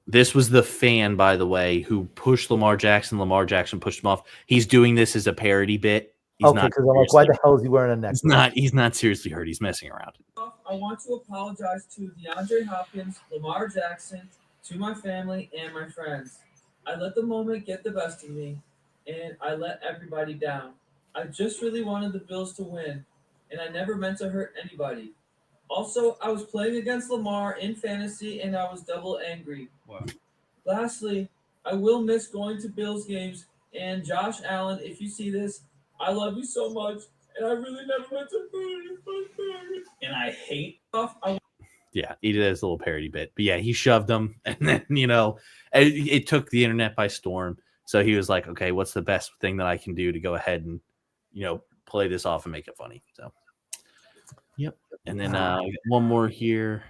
This was the fan, by the way, who pushed Lamar Jackson. Lamar Jackson pushed him off. He's doing this as a parody bit. He's okay, because I'm like, why the hell is he wearing a neck? He's not seriously hurt. He's messing around. I want to apologize to DeAndre Hopkins, Lamar Jackson, to my family and my friends. I let the moment get the best of me, and I let everybody down. I just really wanted the Bills to win, and I never meant to hurt anybody. Also, I was playing against Lamar in fantasy, and I was double angry. Wow. Lastly, I will miss going to Bills games, and Josh Allen, if you see this, I love you so much, and I really never meant to hurt you. And I hate stuff. Yeah, he did his little parody bit. But yeah, he shoved him, and then, it took the internet by storm. So he was like, okay, what's the best thing that I can do to go ahead and, play this off and make it funny? So, yep. And then one more here,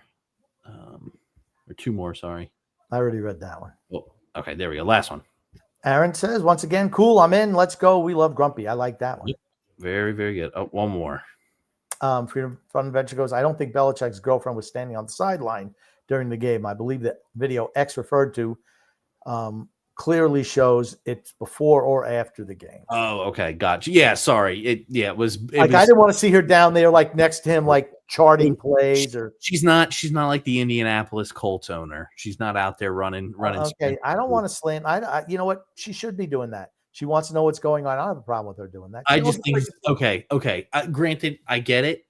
or 2 more, sorry. I already read that one. Oh, okay, there we go. Last one. Aaron says, once again, cool, I'm in. Let's go. We love Grumpy. I like that one. Yep. Very, very good. Oh, one more. Freedom Fun Adventure goes, I don't think Belichick's girlfriend was standing on the sideline during the game. I believe that video X referred to clearly shows it's before or after the game. Oh, okay, gotcha. Yeah, sorry. It was I didn't want to see her down there like next to him, like charting plays. Or she's not like the Indianapolis Colts owner. She's not out there running. Okay, I don't want to slant. I you know what? She should be doing that. She wants to know what's going on. I don't have a problem with her doing that. I just think okay. Granted, I get it.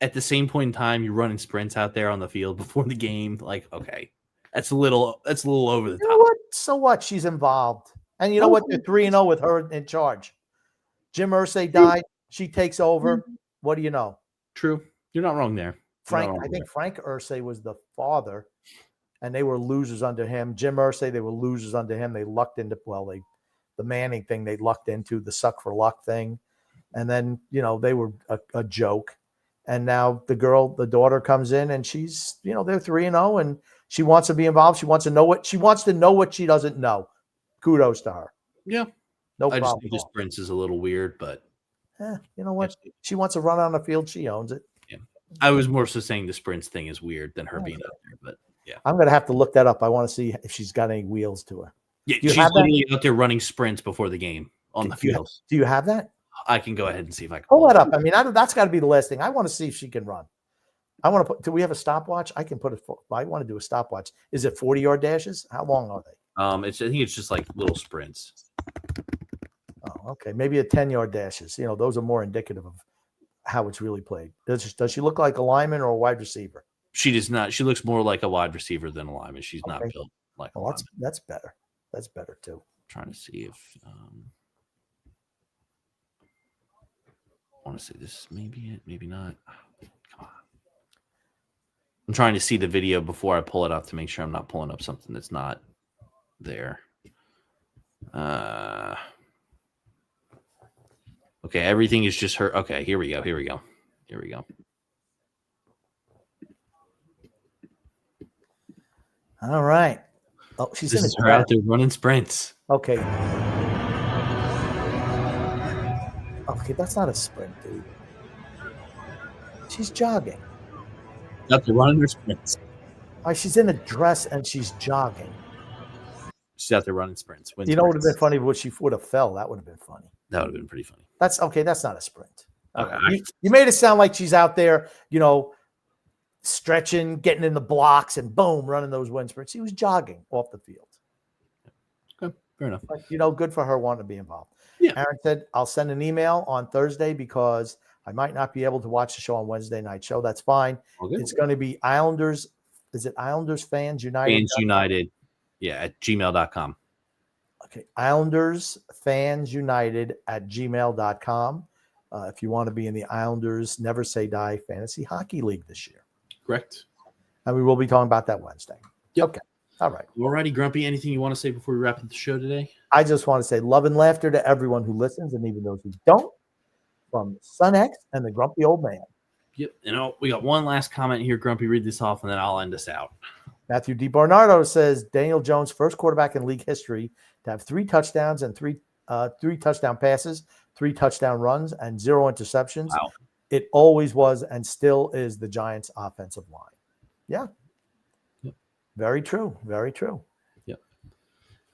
At the same point in time, you're running sprints out there on the field before the game. Like, okay, that's a little over the top. You know what? So what? She's involved, and you know what? They're 3-0 with her in charge. Jim Irsay died. She takes over. What do you know? True. You're not wrong there. I think Frank Irsay was the father, and they were losers under him. Jim Irsay, they were losers under him. They lucked into the Manning thing. They lucked into the suck for luck thing, and then they were a joke. And now the daughter comes in, and she's they're 3-0, and she wants to be involved. She wants to know what she doesn't know. Kudos to her. Yeah, no I problem. just think the sprints is a little weird, but you know what? She wants to run on the field. She owns it. Yeah, I was more so saying the sprints thing is weird than her being out there, but yeah, I'm gonna have to look that up. I want to see if she's got any wheels to her. Yeah, she's literally out there running sprints before the game on the field. Do you have that? I can go ahead and see if I can pull that up. I mean, that's got to be the last thing. I want to see if she can run. I want to put. Do we have a stopwatch? I can put it. I want to do a stopwatch. Is it 40-yard dashes? How long are they? I think it's just like little sprints. Oh, okay. Maybe a 10-yard dashes. Those are more indicative of how it's really played. Does she look like a lineman or a wide receiver? She does not. She looks more like a wide receiver than a lineman. She's not built like a lineman. That's better. That's better too. I'm trying to see if. I want to say this is maybe it, maybe not. Come on. I'm trying to see the video before I pull it up to make sure I'm not pulling up something that's not there. Okay, everything is just her. Okay, here we go. All right. Oh, this is her out there running sprints. Okay. Okay, that's not a sprint, dude. She's jogging. Out there running her sprints. She's in a dress and she's jogging. She's out there running sprints. What would have been funny if she would have fell? That would have been funny. That would have been pretty funny. That's okay. That's not a sprint. Okay. You made it sound like she's out there, stretching, getting in the blocks, and boom, running those wind sprints. She was jogging off the field. Okay, fair enough. But, good for her wanting to be involved. Yeah. Aaron said, I'll send an email on Thursday because I might not be able to watch the show on Wednesday night show. That's fine. It's going to be Islanders. Is it Islanders Fans United? Fans United. Yeah, at gmail.com. Okay. Islanders Fans United at gmail.com. If you want to be in the Islanders Never Say Die Fantasy Hockey League this year. Correct. And we will be talking about that Wednesday. Yep. Okay. All right. Alrighty, Grumpy. Anything you want to say before we wrap up the show today? I just want to say love and laughter to everyone who listens and even those who don't. From Son X and the Grumpy Old Man. Yep. We got one last comment here, Grumpy. Read this off, and then I'll end us out. Matthew DiBarnardo says Daniel Jones, first quarterback in league history to have 3 touchdowns and three touchdown passes, 3 touchdown runs, and 0 interceptions. Wow. It always was and still is the Giants' offensive line. Yeah. Yep. Very true. Very true.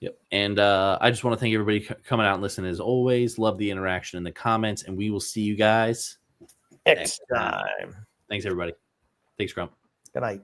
Yep. And I just want to thank everybody coming out and listening as always. Love the interaction in the comments, and we will see you guys next time. Thanks, everybody. Thanks, Grump. Good night.